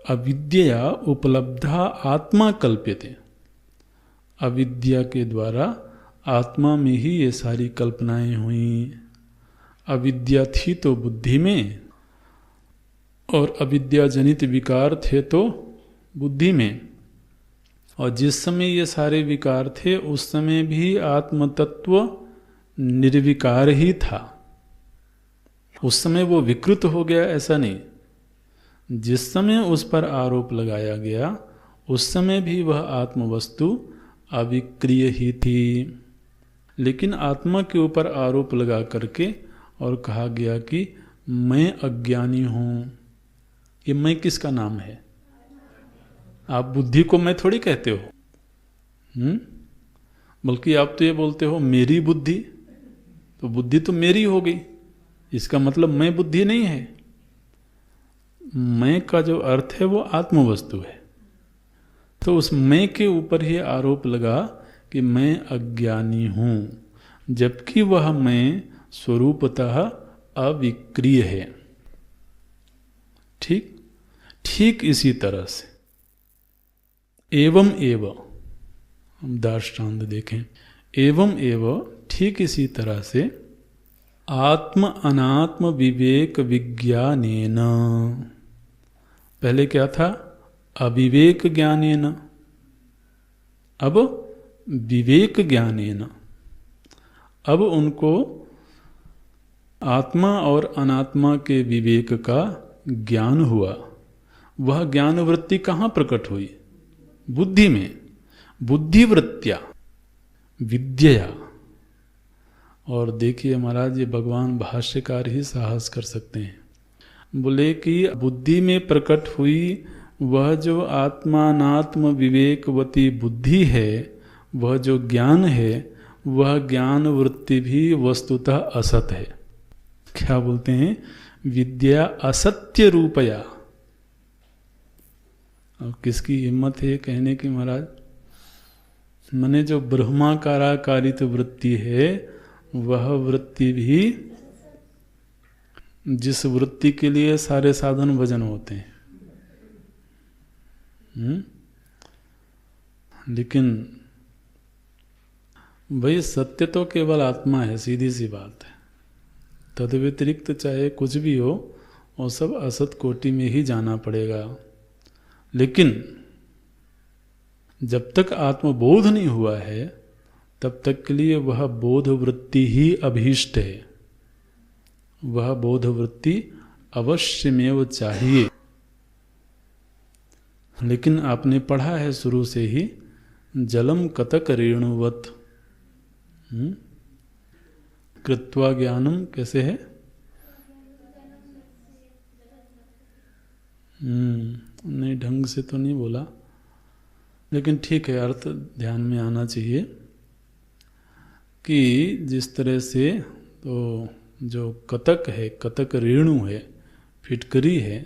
अविद्या उपलब्धा आत्मा कल्प्यते, अविद्या के द्वारा आत्मा में ही ये सारी कल्पनाएं हुई। अविद्या थी तो बुद्धि में, और अविद्या जनित विकार थे तो बुद्धि में। और जिस समय ये सारे विकार थे उस समय भी आत्म तत्व निर्विकार ही था। उस समय वो विकृत हो गया ऐसा नहीं। जिस समय उस पर आरोप लगाया गया उस समय भी वह आत्म वस्तु अविक्रिय ही थी। लेकिन आत्मा के ऊपर आरोप लगा करके और कहा गया कि मैं अज्ञानी हूँ। ये मैं किसका नाम है? आप बुद्धि को मैं थोड़ी कहते हो, बल्कि आप तो ये बोलते हो मेरी बुद्धि। तो बुद्धि तो मेरी हो गई, इसका मतलब मैं बुद्धि नहीं है। मैं का जो अर्थ है वो आत्म वस्तु है। तो उस मैं के ऊपर ही आरोप लगा कि मैं अज्ञानी हूँ, जबकि वह मैं स्वरूपतः अविक्रिय है। ठीक ठीक इसी तरह से एवं एव, हम दार्ष्टान्त देखें, एवं एव ठीक इसी तरह से आत्म अनात्म विवेक विज्ञानेन, पहले क्या था? अविवेक ज्ञानेन, अब विवेक ज्ञानेन। अब उनको आत्मा और अनात्मा के विवेक का ज्ञान हुआ। वह ज्ञान वृत्ति कहाँ प्रकट हुई? बुद्धि में। बुद्धिवृत्त्या विद्या। और देखिए महाराज, ये भगवान भाष्यकार ही साहस कर सकते हैं। बोले कि बुद्धि में प्रकट हुई वह जो आत्मानात्म विवेकवती बुद्धि है, वह जो ज्ञान है, वह ज्ञान वृत्ति भी वस्तुतः असत है। क्या बोलते हैं? विद्या असत्य रूपया। और किसकी हिम्मत है कहने की महाराज? मने जो ब्रह्माकाराकारित वृत्ति है वह वृत्ति भी, जिस वृत्ति के लिए सारे साधन भजन होते हैं, लेकिन भाई सत्य तो केवल आत्मा है, सीधी सी बात है। तद व्यतिरिक्त चाहे कुछ भी हो वो सब असत कोटि में ही जाना पड़ेगा। लेकिन जब तक आत्मबोध नहीं हुआ है तब तक के लिए वह बोध वृत्ति ही अभीष्ट है। वह बोध वृत्ति अवश्यमेव चाहिए। लेकिन आपने पढ़ा है शुरू से ही, जलम कतक रेणुवत कृत्वा ज्ञानम, कैसे है? नहीं, ढंग से तो नहीं बोला, लेकिन ठीक है, अर्थ ध्यान में आना चाहिए कि जिस तरह से तो जो कतक है, कतक रेणु है, फिटकरी है,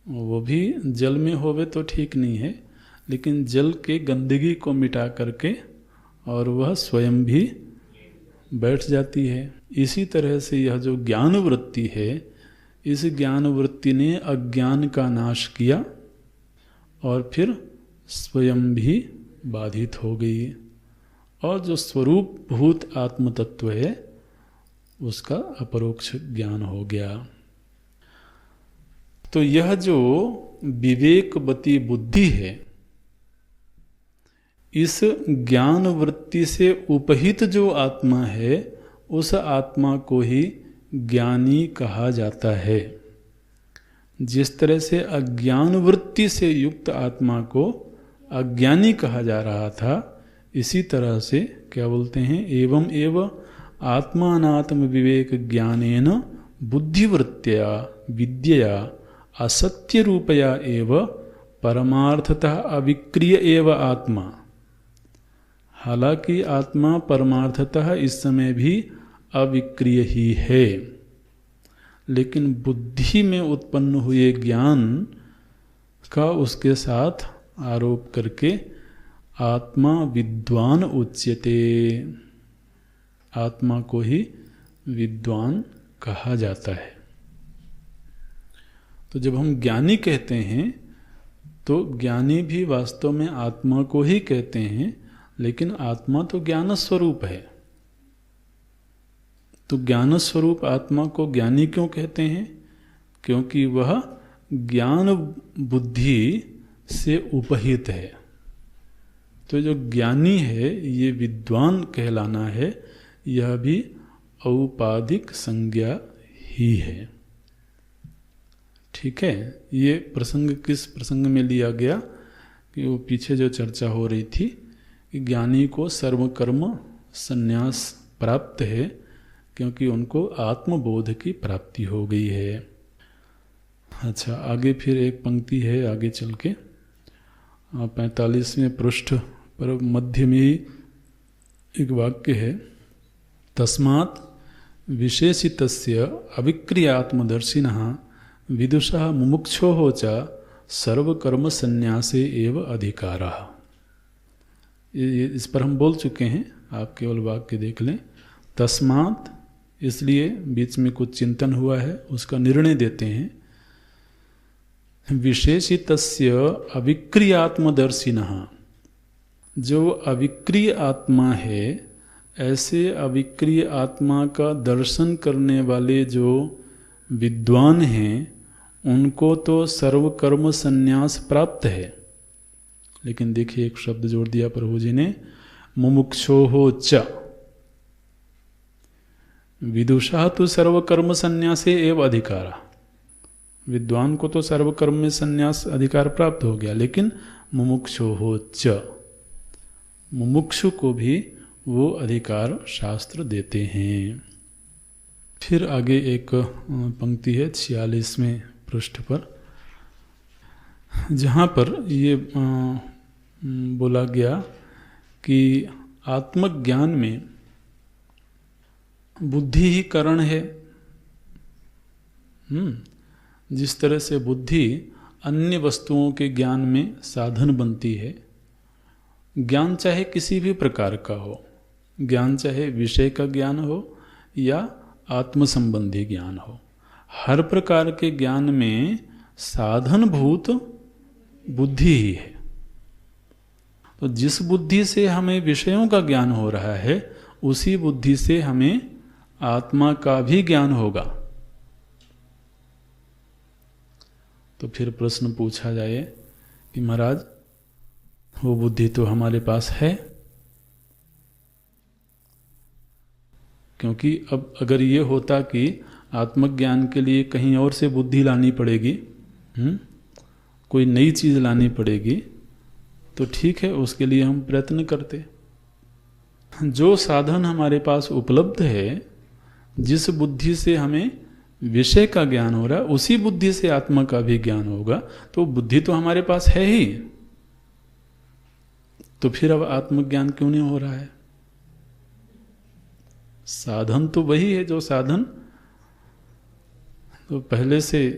वो भी जल में होवे तो ठीक नहीं है, लेकिन जल के गंदगी को मिटा करके और वह स्वयं भी बैठ जाती है। इसी तरह से यह जो ज्ञान वृत्ति है, इस ज्ञान वृत्ति ने अज्ञान का नाश किया और फिर स्वयं भी बाधित हो गई, और जो स्वरूप भूत आत्म तत्व है उसका अपरोक्ष ज्ञान हो गया। तो यह जो विवेकवती बुद्धि है, इस ज्ञान वृत्ति से उपहित जो आत्मा है उस आत्मा को ही ज्ञानी कहा जाता है। जिस तरह से अज्ञान वृत्ति से युक्त आत्मा को अज्ञानी कहा जा रहा था, इसी तरह से क्या बोलते हैं, एवं एव आत्मानात्म विवेक ज्ञानेन बुद्धिवृत्त्या विद्यया असत्य रूपया एव परमार्थतः अविक्रिय एव आत्मा। हालांकि आत्मा परमार्थतः इस समय भी अविक्रिय ही है, लेकिन बुद्धि में उत्पन्न हुए ज्ञान का उसके साथ आरोप करके आत्मा विद्वान उच्यते, आत्मा को ही विद्वान कहा जाता है। तो जब हम ज्ञानी कहते हैं तो ज्ञानी भी वास्तव में आत्मा को ही कहते हैं, लेकिन आत्मा तो ज्ञान स्वरूप है। तो ज्ञान स्वरूप आत्मा को ज्ञानी क्यों कहते हैं? क्योंकि वह ज्ञान बुद्धि से उपहित है। तो जो ज्ञानी है, ये विद्वान कहलाना है, यह भी औपाधिक संज्ञा ही है। ठीक है, ये प्रसंग किस प्रसंग में लिया गया कि वो पीछे जो चर्चा हो रही थी कि ज्ञानी को सर्वकर्म संन्यास प्राप्त है क्योंकि उनको आत्मबोध की प्राप्ति हो गई है। अच्छा, आगे फिर एक पंक्ति है, आगे चल के 45वें पृष्ठ पर मध्य में ही एक वाक्य है, तस्मात् विशेषितस्य अविक्रियात्मदर्शिनः विदुषः मुमुक्षोः च सर्वकर्म संन्यासे एव अधिकारः। इस पर हम बोल चुके हैं, आप केवल वाक्य देख लें। तस्मात्, इसलिए बीच में कुछ चिंतन हुआ है, उसका निर्णय देते हैं। विशेषितस्य अविक्रियात्मदर्शिनः, जो अविक्रिय आत्मा है, ऐसे अविक्रिय आत्मा का दर्शन करने वाले जो विद्वान हैं, उनको तो सर्वकर्म संन्यास प्राप्त है। लेकिन देखिए एक शब्द जोड़ दिया प्रभु जी ने, मुमुक्षोः च। विदुषः तो सर्वकर्म संन्यासे एव अधिकारः, विद्वान को तो सर्वकर्म में संन्यास अधिकार प्राप्त हो गया, लेकिन मुमुक्षोः च, मुमुक्षु को भी वो अधिकार शास्त्र देते हैं। फिर आगे एक पंक्ति है 46वें पृष्ठ पर, जहाँ पर ये बोला गया कि आत्मज्ञान में बुद्धि ही कारण है। जिस तरह से बुद्धि अन्य वस्तुओं के ज्ञान में साधन बनती है, ज्ञान चाहे किसी भी प्रकार का हो, ज्ञान चाहे विषय का ज्ञान हो या आत्म संबंधी ज्ञान हो, हर प्रकार के ज्ञान में साधनभूत बुद्धि ही है। तो जिस बुद्धि से हमें विषयों का ज्ञान हो रहा है, उसी बुद्धि से हमें आत्मा का भी ज्ञान होगा। तो फिर प्रश्न पूछा जाए कि महाराज, वो बुद्धि तो हमारे पास है, क्योंकि अब अगर ये होता कि आत्मज्ञान के लिए कहीं और से बुद्धि लानी पड़ेगी, कोई नई चीज़ लानी पड़ेगी, तो ठीक है, उसके लिए हम प्रयत्न करते। जो साधन हमारे पास उपलब्ध है, जिस बुद्धि से हमें विषय का ज्ञान हो रहा है, उसी बुद्धि से आत्मा का भी ज्ञान होगा। तो बुद्धि तो हमारे पास है ही, तो फिर अब आत्मज्ञान क्यों नहीं हो रहा है? साधन तो वही है, जो साधन तो पहले से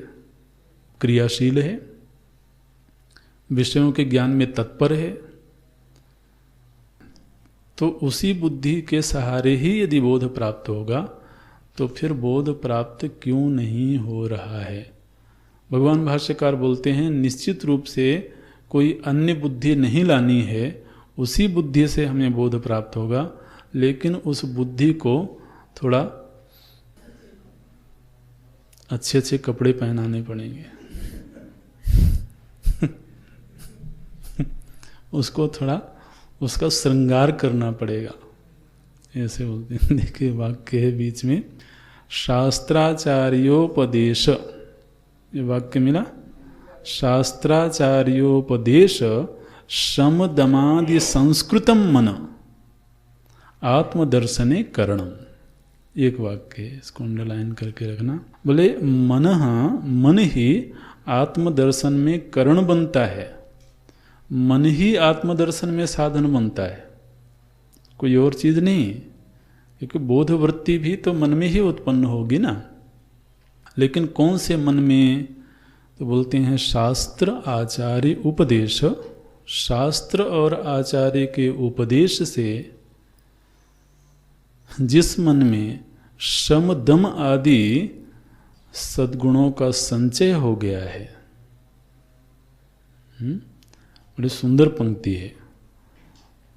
क्रियाशील है, विषयों के ज्ञान में तत्पर है। तो उसी बुद्धि के सहारे ही यदि बोध प्राप्त होगा, तो फिर बोध प्राप्त क्यों नहीं हो रहा है? भगवान भाष्यकार बोलते हैं, निश्चित रूप से कोई अन्य बुद्धि नहीं लानी है, उसी बुद्धि से हमें बोध प्राप्त होगा, लेकिन उस बुद्धि को थोड़ा अच्छे अच्छे कपड़े पहनाने पड़ेंगे उसको थोड़ा उसका श्रृंगार करना पड़ेगा, ऐसे बोलते हैं। देखिए वाक्य है बीच में, शास्त्राचार्योपदेश, ये वाक्य मिला, शास्त्राचार्योपदेश शमदमादि संस्कृतम मन आत्मदर्शने करणम, एक वाक्य है, इसको अंडरलाइन करके रखना। बोले मन ही आत्मदर्शन में करण बनता है, मन ही आत्मदर्शन में साधन बनता है, कोई और चीज नहीं। क्योंकि बोध वृत्ति भी तो मन में ही उत्पन्न होगी ना, लेकिन कौन से मन में, तो बोलते हैं शास्त्र आचार्य उपदेश, शास्त्र और आचार्य के उपदेश से जिस मन में शम दम आदि सद्गुणों का संचय हो गया है। बड़ी सुंदर पंक्ति है।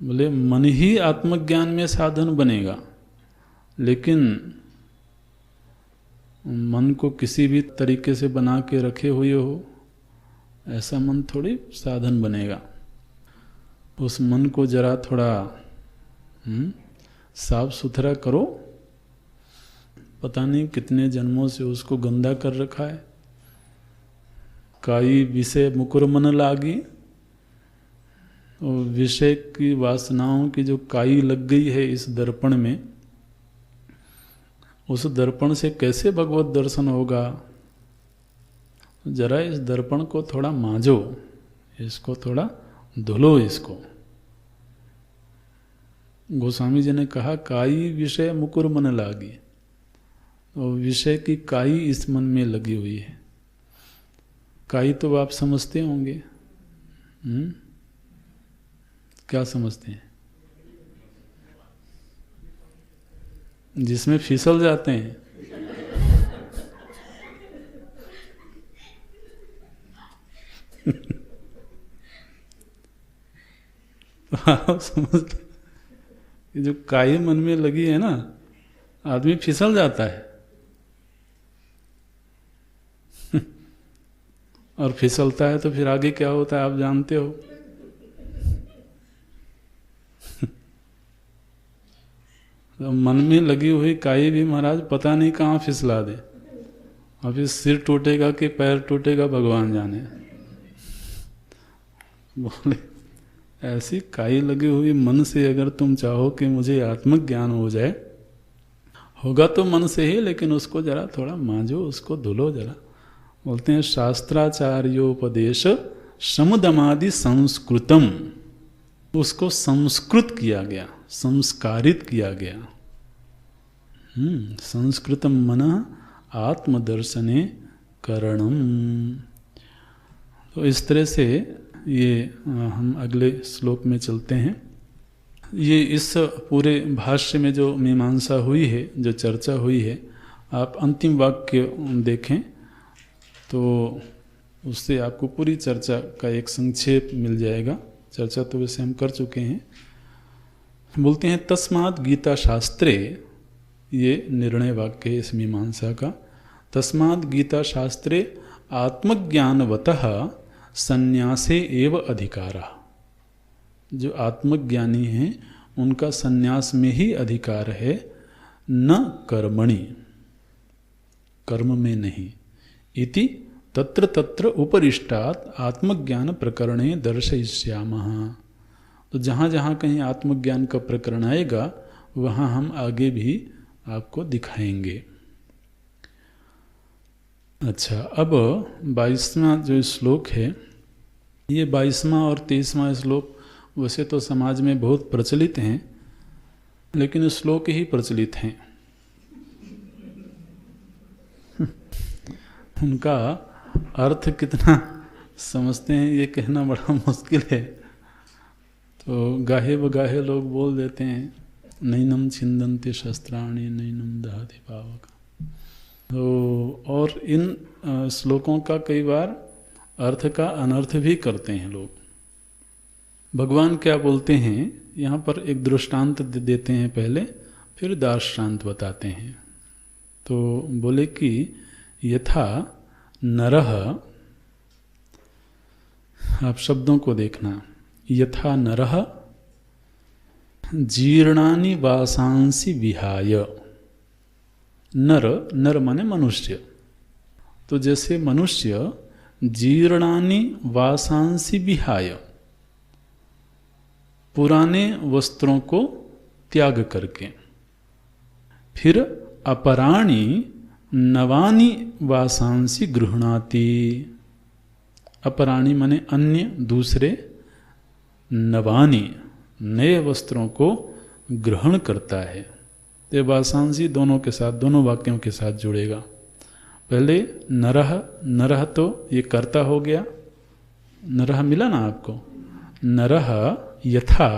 बोले मन ही आत्मज्ञान में साधन बनेगा, लेकिन मन को किसी भी तरीके से बना के रखे हुए हो, ऐसा मन थोड़ी साधन बनेगा। उस मन को जरा थोड़ा साफ सुथरा करो। पता नहीं कितने जन्मों से उसको गंदा कर रखा है। काई विषय मुकुर मन लागी, और विषय की वासनाओं की जो काई लग गई है इस दर्पण में, उस दर्पण से कैसे भगवत दर्शन होगा। जरा इस दर्पण को थोड़ा मांजो, इसको थोड़ा धुलो इसको। गोस्वामी जी ने कहा काई विषय मुकुर मन लागी, और विषय की काई इस मन में लगी हुई है। काई तो आप समझते होंगे, क्या समझते हैं? जिसमें फिसल जाते हैं। तो आप समझते कि जो काई मन में लगी है ना, आदमी फिसल जाता है। और फिसलता है तो फिर आगे क्या होता है आप जानते हो। तो मन में लगी हुई काई भी महाराज पता नहीं कहाँ फिसला दे, और फिर सिर टूटेगा कि पैर टूटेगा भगवान जाने। बोले ऐसी काई लगी हुई मन से अगर तुम चाहो कि मुझे आत्मज्ञान हो जाए, होगा तो मन से ही, लेकिन उसको जरा थोड़ा मांझो, उसको धुलो जरा। बोलते हैं शास्त्राचार्योपदेश शमदमादि संस्कृतम, उसको संस्कृत किया गया, संस्कारित किया गया। संस्कृतम मन आत्मदर्शने करणम। तो इस तरह से ये हम अगले श्लोक में चलते हैं। ये इस पूरे भाष्य में जो मीमांसा हुई है, जो चर्चा हुई है, आप अंतिम वाक्य देखें तो उससे आपको पूरी चर्चा का एक संक्षेप मिल जाएगा। चर्चा तो वैसे हम कर चुके हैं। बोलते हैं तस्मात् गीता शास्त्रे, ये निर्णय वाक्य है इस मीमांसा का। तस्मात् गीता शास्त्रे आत्मज्ञानवतः संन्यासे एव अधिकारः, जो आत्मज्ञानी हैं उनका संन्यास में ही अधिकार है, न कर्मणि, कर्म में नहीं। इति तत्र तत्र उपरिष्टात् आत्मज्ञान प्रकरणे दर्शयिष्यामः। तो जहाँ जहाँ कहीं आत्मज्ञान का प्रकरण आएगा वहाँ हम आगे भी आपको दिखाएंगे। अच्छा, अब 22वां जो श्लोक है, ये 22वां और 23वां श्लोक वैसे तो समाज में बहुत प्रचलित हैं, लेकिन श्लोक ही प्रचलित हैं। उनका अर्थ कितना समझते हैं ये कहना बड़ा मुश्किल है। तो गाहे बगाहे लोग बोल देते हैं, नैनम छिंदन्ति शस्त्राणि नैनम दहति पावक। तो और इन श्लोकों का कई बार अर्थ का अनर्थ भी करते हैं लोग। भगवान क्या बोलते हैं यहाँ पर, एक दृष्टांत देते हैं पहले, फिर दार्ष्टान्त बताते हैं। तो बोले कि यथा नरः, आप शब्दों को देखना, यथा नरः जीर्णानि वासांसि विहाय। नर, नर माने मनुष्य। तो जैसे मनुष्य जीर्णानि वासांसि विहाय, पुराने वस्त्रों को त्याग करके, फिर अपराणि नवानि वासांसि गृह्णाति। अपराणि माने अन्य, दूसरे, नवानि नए वस्त्रों को ग्रहण करता है। तो वासांसी दोनों के साथ, दोनों वाक्यों के साथ जुड़ेगा। पहले नरह, नरह तो ये कर्ता हो गया, नरह मिला ना आपको। नरह यथा,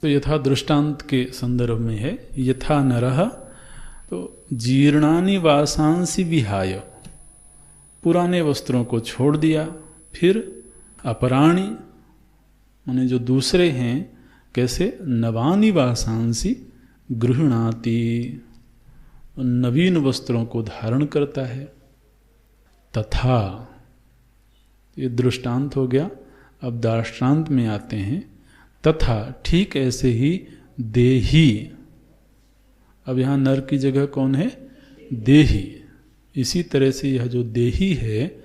तो यथा दृष्टांत के संदर्भ में है, यथा नरह, तो जीर्णानि वासांसि विहाय, पुराने वस्त्रों को छोड़ दिया। फिर अपराणि माने जो दूसरे हैं, कैसे, नवानि वासांसि गृह्णाति, नवीन वस्त्रों को धारण करता है। तथा, ये दृष्टांत हो गया। अब दार्ष्टान्त में आते हैं। तथा, ठीक ऐसे ही देही। अब यहाँ नर की जगह कौन है, देही। इसी तरह से यह जो देही है,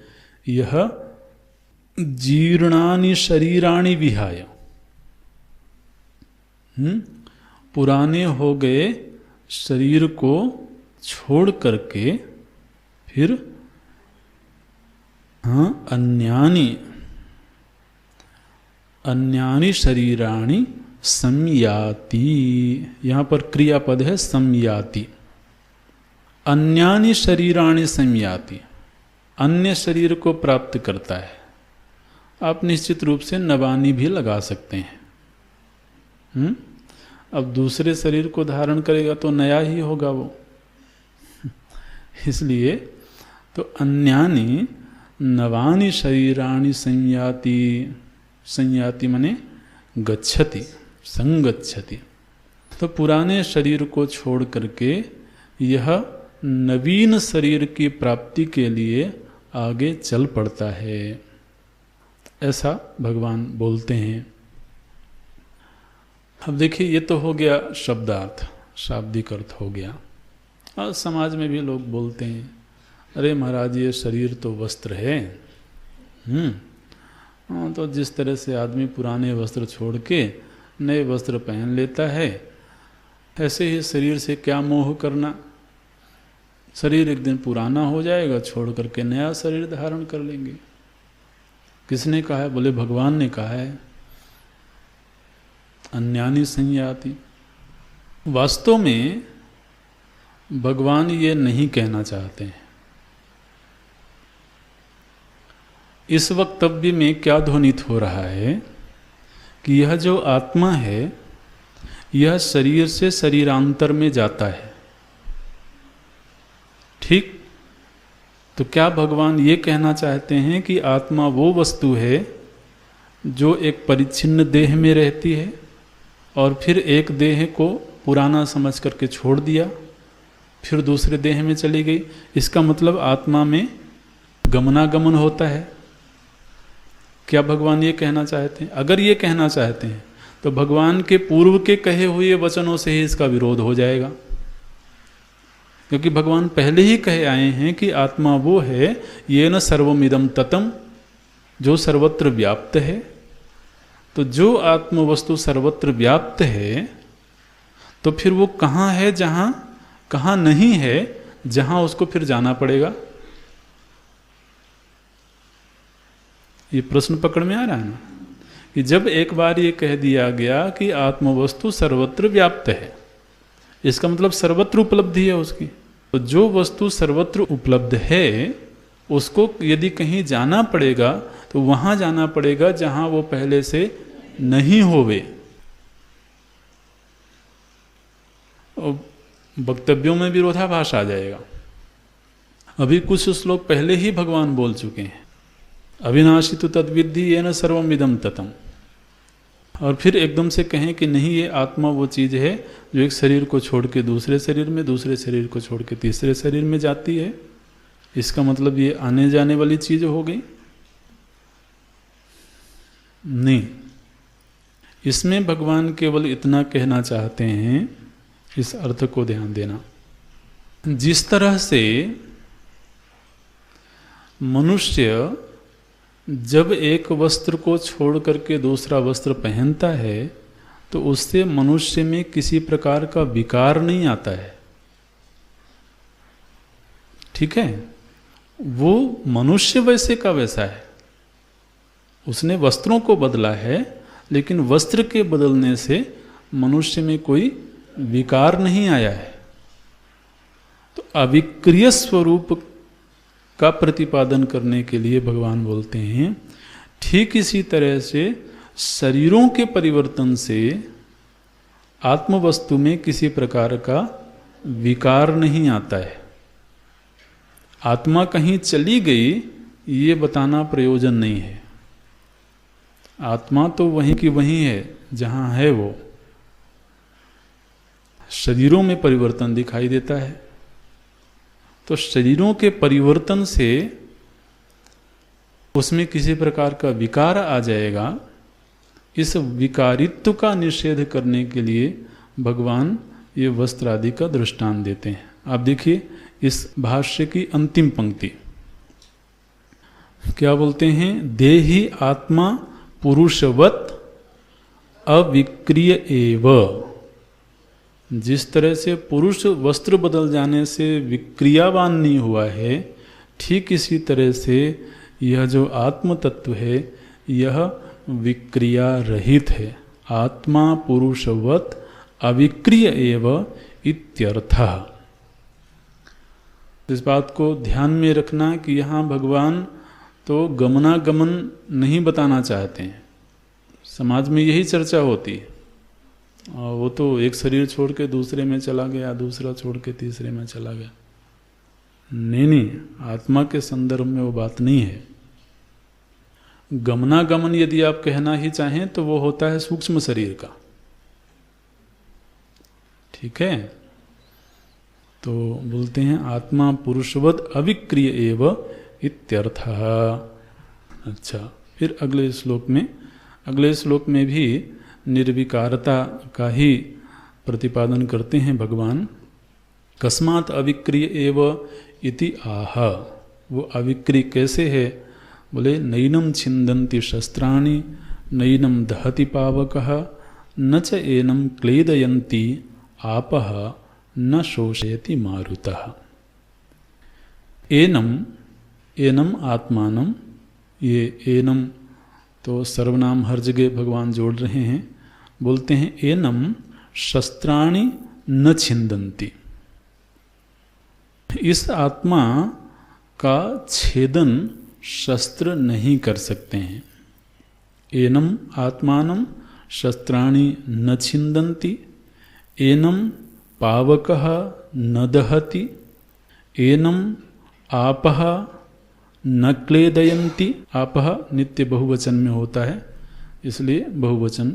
यह जीर्णानि शरीराणि विहाय, पुराने हो गए शरीर को छोड़ करके, फिर अन्यानि शरीराणि संयाति। यहाँ पर क्रियापद है संयाति। अन्यानि शरीराणि संयाति, अन्य शरीर को प्राप्त करता है। आप निश्चित रूप से नवानी भी लगा सकते हैं। अब दूसरे शरीर को धारण करेगा तो नया ही होगा वो। इसलिए तो अन्यानि नवानि शरीराणि संयाति। संयाति माने गच्छति, संगच्छति। तो पुराने शरीर को छोड़ करके यह नवीन शरीर की प्राप्ति के लिए आगे चल पड़ता है, ऐसा भगवान बोलते हैं। अब देखिए, ये तो हो गया शब्दार्थ, शाब्दिक अर्थ हो गया। और समाज में भी लोग बोलते हैं, अरे महाराज ये शरीर तो वस्त्र है। तो जिस तरह से आदमी पुराने वस्त्र छोड़ के नए वस्त्र पहन लेता है, ऐसे ही शरीर से क्या मोह करना। शरीर एक दिन पुराना हो जाएगा, छोड़ करके नया शरीर धारण कर लेंगे। किसने कहा है? बोले भगवान ने कहा है, अन्यानि संयाति। वास्तव में भगवान ये नहीं कहना चाहते हैं। इस वक्तव्य में क्या ध्वनित हो रहा है कि यह जो आत्मा है, यह शरीर से शरीरांतर में जाता है। ठीक, तो क्या भगवान ये कहना चाहते हैं कि आत्मा वो वस्तु है जो एक परिच्छिन्न देह में रहती है और फिर एक देह को पुराना समझ करके छोड़ दिया, फिर दूसरे देह में चली गई? इसका मतलब आत्मा में गमनागमन होता है। क्या भगवान ये कहना चाहते हैं? अगर ये कहना चाहते हैं तो भगवान के पूर्व के कहे हुए वचनों से ही इसका विरोध हो जाएगा, क्योंकि भगवान पहले ही कहे आए हैं कि आत्मा वो है येन सर्वमिदं ततम्, जो सर्वत्र व्याप्त है। तो जो आत्म वस्तु सर्वत्र व्याप्त है, तो फिर वो कहाँ है, कहाँ नहीं है, जहाँ उसको फिर जाना पड़ेगा। ये प्रश्न पकड़ में आ रहा है ना, कि जब एक बार ये कह दिया गया कि आत्म वस्तु सर्वत्र व्याप्त है, इसका मतलब सर्वत्र उपलब्धि है उसकी। तो जो वस्तु सर्वत्र उपलब्ध है, उसको यदि कहीं जाना पड़ेगा तो वहां जाना पड़ेगा जहां वो पहले से नहीं होवे। वक्तव्यों में विरोधाभास आ जाएगा। अभी कुछ श्लोक पहले ही भगवान बोल चुके हैं, अविनाशी तो तद्विद्धि येन सर्वमिदं ततम्। और फिर एकदम से कहें कि नहीं, ये आत्मा वो चीज़ है जो एक शरीर को छोड़ के दूसरे शरीर में, दूसरे शरीर को छोड़ के तीसरे शरीर में जाती है। इसका मतलब ये आने जाने वाली चीज़ हो गई? नहीं, इसमें भगवान केवल इतना कहना चाहते हैं, इस अर्थ को ध्यान देना, जिस तरह से मनुष्य जब एक वस्त्र को छोड़ करके दूसरा वस्त्र पहनता है तो उससे मनुष्य में किसी प्रकार का विकार नहीं आता है, ठीक है। वो मनुष्य वैसे का वैसा है, उसने वस्त्रों को बदला है, लेकिन वस्त्र के बदलने से मनुष्य में कोई विकार नहीं आया है। तो अविक्रिय स्वरूप का प्रतिपादन करने के लिए भगवान बोलते हैं, ठीक इसी तरह से शरीरों के परिवर्तन से आत्मवस्तु में किसी प्रकार का विकार नहीं आता है। आत्मा कहीं चली गई ये बताना प्रयोजन नहीं है, आत्मा तो वहीं की वहीं है जहां है वो। शरीरों में परिवर्तन दिखाई देता है, तो शरीरों के परिवर्तन से उसमें किसी प्रकार का विकार आ जाएगा। इस विकारित्व का निषेध करने के लिए भगवान ये वस्त्र आदि का दृष्टांत देते हैं। आप देखिए इस भाष्य की अंतिम पंक्ति क्या बोलते हैं, देहि आत्मा पुरुषवत अविक्रिय एव। जिस तरह से पुरुष वस्त्र बदल जाने से विक्रियावान नहीं हुआ है, ठीक इसी तरह से यह जो आत्म तत्व है यह विक्रिया रहित है। आत्मा पुरुषवत अविक्रिय एव इत्यर्थः। इस बात को ध्यान में रखना कि यहाँ भगवान तो गमनागमन नहीं बताना चाहते हैं। समाज में यही चर्चा होती है, वो तो एक शरीर छोड़ के दूसरे में चला गया, दूसरा छोड़ के तीसरे में चला गया। नहीं, आत्मा के संदर्भ में वो बात नहीं है। गमनागमन यदि आप कहना ही चाहें तो वो होता है सूक्ष्म शरीर का, ठीक है। तो बोलते हैं आत्मा पुरुषवत अविक्रिय एव इत्यर्थः। अच्छा, फिर अगले श्लोक में भी निर्विकारता का ही प्रतिपादन करते हैं भगवान। कस्मात् अविक्रिय एव इति आह। वो अविक्रिय कैसे है, बोले नैनम छिन्दन्ति शस्त्राणि नैनम दहति पावकः न च एनम क्लेदयन्ति आपः न शोषयति मारुतः। एनम आत्मानम, ये एनम तो सर्वनाम हर जगह भगवान जोड़ रहे हैं। बोलते हैं एनम शस्त्राणि न छिन्दन्ति। इस आत्मा का छेदन शस्त्र नहीं कर सकते हैं। एनम आत्मानम शस्त्राणि न छिन्दन्ति, एनम पावकः न दहति, एनम आपः न क्लेदयन्ति। आपः नित्य बहुवचन में होता है, इसलिए बहुवचन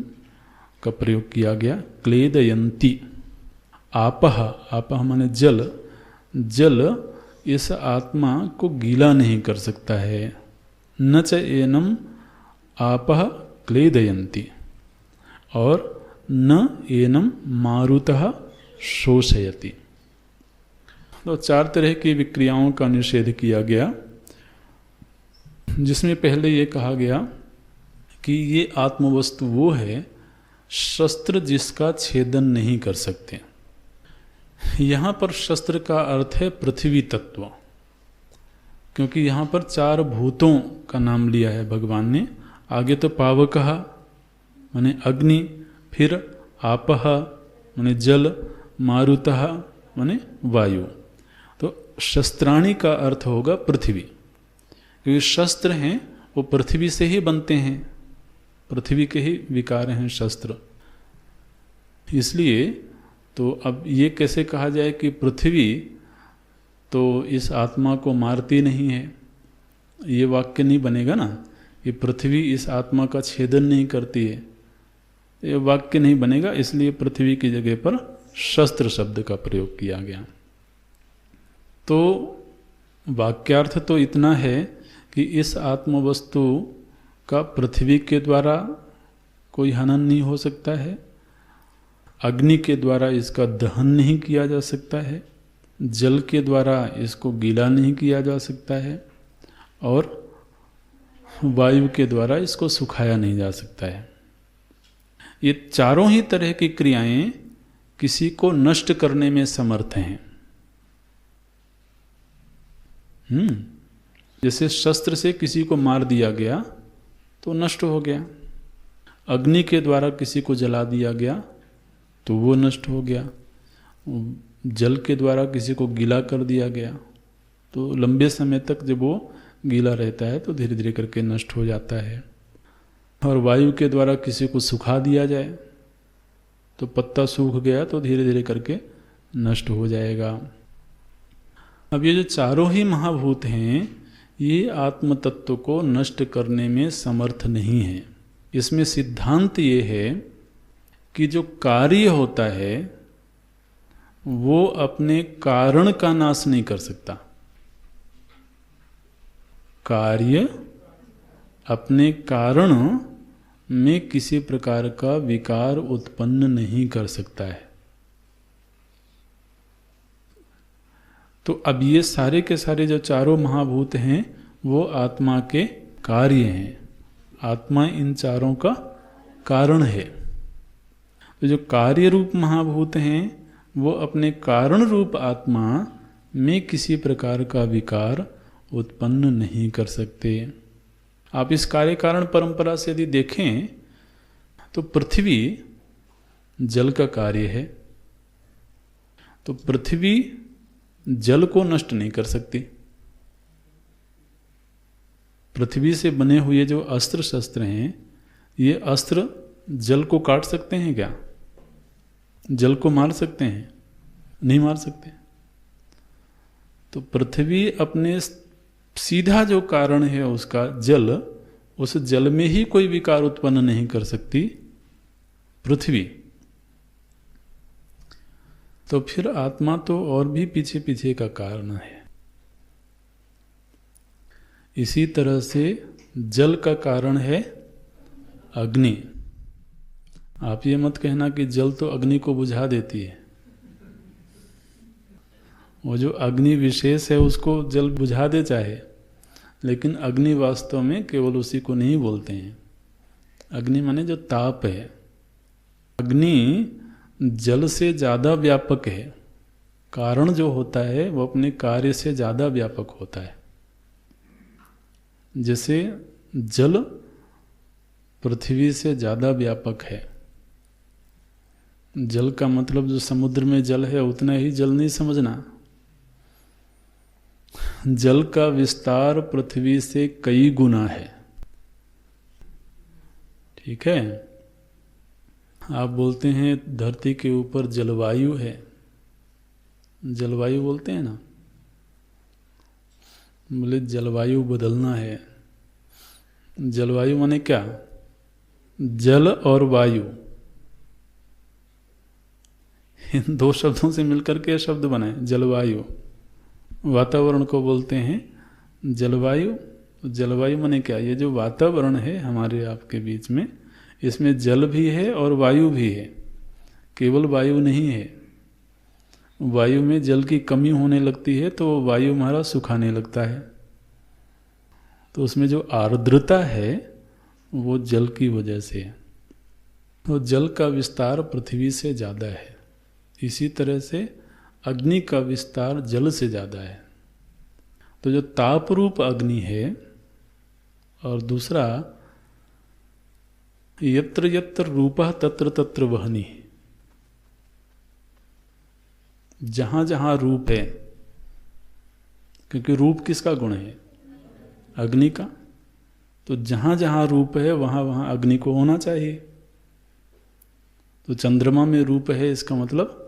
का प्रयोग किया गया। क्लेदयन्ति, आपः माने जल, जल इस आत्मा को गीला नहीं कर सकता है। न च एनम आपः क्लेदयन्ति, और न एनम मारुतः शोषयति। तो चार तरह की विक्रियाओं का निषेध किया गया, जिसमें पहले ये कहा गया कि ये आत्मवस्तु वो है शस्त्र जिसका छेदन नहीं कर सकते। यहाँ पर शस्त्र का अर्थ है पृथ्वी तत्व, क्योंकि यहाँ पर चार भूतों का नाम लिया है भगवान ने। आगे तो पावकः माने अग्नि, फिर आपः माने जल, मारुतः माने वायु। तो शस्त्राणि का अर्थ होगा पृथ्वी, क्योंकि शस्त्र हैं वो पृथ्वी से ही बनते हैं, पृथ्वी के ही विकार हैं शस्त्र। इसलिए तो अब ये कैसे कहा जाए कि पृथ्वी तो इस आत्मा को मारती नहीं है, ये वाक्य नहीं बनेगा ना। ये पृथ्वी इस आत्मा का छेदन नहीं करती है, ये वाक्य नहीं बनेगा। इसलिए पृथ्वी की जगह पर शस्त्र शब्द का प्रयोग किया गया। तो वाक्यार्थ तो इतना है कि इस आत्मवस्तु का पृथ्वी के द्वारा कोई हनन नहीं हो सकता है, अग्नि के द्वारा इसका दहन नहीं किया जा सकता है, जल के द्वारा इसको गीला नहीं किया जा सकता है, और वायु के द्वारा इसको सुखाया नहीं जा सकता है। ये चारों ही तरह की क्रियाएं किसी को नष्ट करने में समर्थ हैं। जैसे शस्त्र से किसी को मार दिया गया तो नष्ट हो गया, अग्नि के द्वारा किसी को जला दिया गया तो वो नष्ट हो गया, जल के द्वारा किसी को गीला कर दिया गया तो लंबे समय तक जब वो गीला रहता है तो धीरे धीरे करके नष्ट हो जाता है। और वायु के द्वारा किसी को सुखा दिया जाए तो पत्ता सूख गया तो धीरे धीरे करके नष्ट हो जाएगा। अब ये जो चारों ही महाभूत हैं ये आत्म तत्व को नष्ट करने में समर्थ नहीं है। इसमें सिद्धांत ये है कि जो कार्य होता है वो अपने कारण का नाश नहीं कर सकता। कार्य अपने कारण में किसी प्रकार का विकार उत्पन्न नहीं कर सकता है। तो अब ये सारे के सारे जो चारों महाभूत हैं वो आत्मा के कार्य हैं, आत्मा इन चारों का कारण है। तो जो कार्य रूप महाभूत हैं वो अपने कारण रूप आत्मा में किसी प्रकार का विकार उत्पन्न नहीं कर सकते। आप इस कार्य कारण परंपरा से यदि देखें तो पृथ्वी जल का कार्य है, तो पृथ्वी जल को नष्ट नहीं कर सकती। पृथ्वी से बने हुए जो अस्त्र शस्त्र हैं ये अस्त्र जल को काट सकते हैं क्या? जल को मार सकते हैं? नहीं मार सकते। तो पृथ्वी अपने सीधा जो कारण है उसका जल, उस जल में ही कोई विकार उत्पन्न नहीं कर सकती पृथ्वी। तो फिर आत्मा तो और भी पीछे पीछे का कारण है। इसी तरह से जल का कारण है अग्नि। आप ये मत कहना कि जल तो अग्नि को बुझा देती है। वो जो अग्नि विशेष है उसको जल बुझा दे चाहे, लेकिन अग्नि वास्तव में केवल उसी को नहीं बोलते हैं। अग्नि माने जो ताप है, अग्नि जल से ज़्यादा व्यापक है। कारण जो होता है वो अपने कार्य से ज़्यादा व्यापक होता है। जैसे जल पृथ्वी से ज़्यादा व्यापक है। जल का मतलब जो समुद्र में जल है उतना ही जल नहीं समझना। जल का विस्तार पृथ्वी से कई गुना है। ठीक है, आप बोलते हैं धरती के ऊपर जलवायु है, जलवायु बोलते हैं ना, बोले जलवायु बदलना है। जलवायु माने क्या? जल और वायु, इन दो शब्दों से मिलकर के शब्द बने जलवायु। वातावरण को बोलते हैं जलवायु। जलवायु माने क्या? ये जो वातावरण है हमारे आपके बीच में, इसमें जल भी है और वायु भी है, केवल वायु नहीं है। वायु में जल की कमी होने लगती है तो वायु हमारा सुखाने लगता है। तो उसमें जो आर्द्रता है वो जल की वजह से है। तो जल का विस्तार पृथ्वी से ज़्यादा है। इसी तरह से अग्नि का विस्तार जल से ज़्यादा है। तो जो ताप रूप अग्नि है, और दूसरा यत्र यत्र रूपः तत्र तत्र वह्नि, जहां जहां रूप है, क्योंकि रूप किसका गुण है? अग्नि का। तो जहां जहां रूप है वहां वहां अग्नि को होना चाहिए। तो चंद्रमा में रूप है, इसका मतलब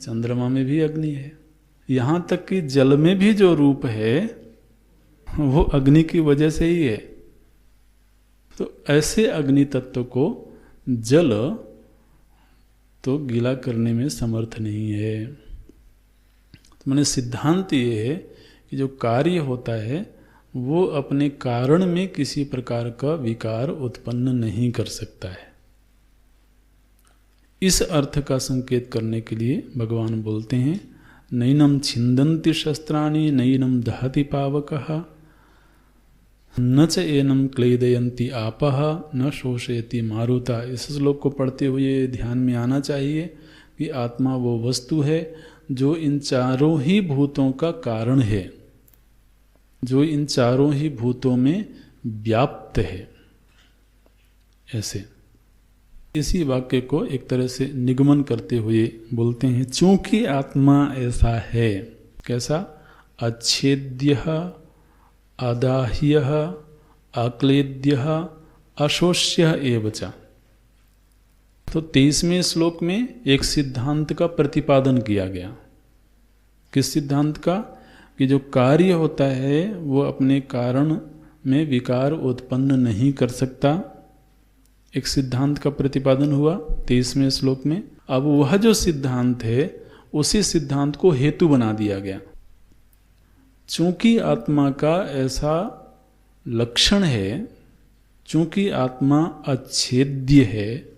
चंद्रमा में भी अग्नि है। यहां तक कि जल में भी जो रूप है वो अग्नि की वजह से ही है। तो ऐसे अग्नि तत्व को जल तो गीला करने में समर्थ नहीं है। तो मैंने सिद्धांत ये है कि जो कार्य होता है वो अपने कारण में किसी प्रकार का विकार उत्पन्न नहीं कर सकता है। इस अर्थ का संकेत करने के लिए भगवान बोलते हैं नैनम छिंदन्ति शस्त्राणि नैनम दहति पावकः न च एनम क्लेदयन्ति आपः न शोषयति मारुता। इस श्लोक को पढ़ते हुए ध्यान में आना चाहिए कि आत्मा वो वस्तु है जो इन चारों ही भूतों का कारण है, जो इन चारों ही भूतों में व्याप्त है। ऐसे इसी वाक्य को एक तरह से निगमन करते हुए बोलते हैं चूंकि आत्मा ऐसा है, कैसा? अच्छेद्य, अदाह्य, अक्लेद्य, अशोष्य एवच। तो 23वें श्लोक में एक सिद्धांत का प्रतिपादन किया गया। किस सिद्धांत का? कि जो कार्य होता है वो अपने कारण में विकार उत्पन्न नहीं कर सकता। एक सिद्धांत का प्रतिपादन हुआ 23वें श्लोक में। अब वह जो सिद्धांत है उसी सिद्धांत को हेतु बना दिया गया। चूंकि आत्मा का ऐसा लक्षण है, चूंकि आत्मा अच्छेद्य है,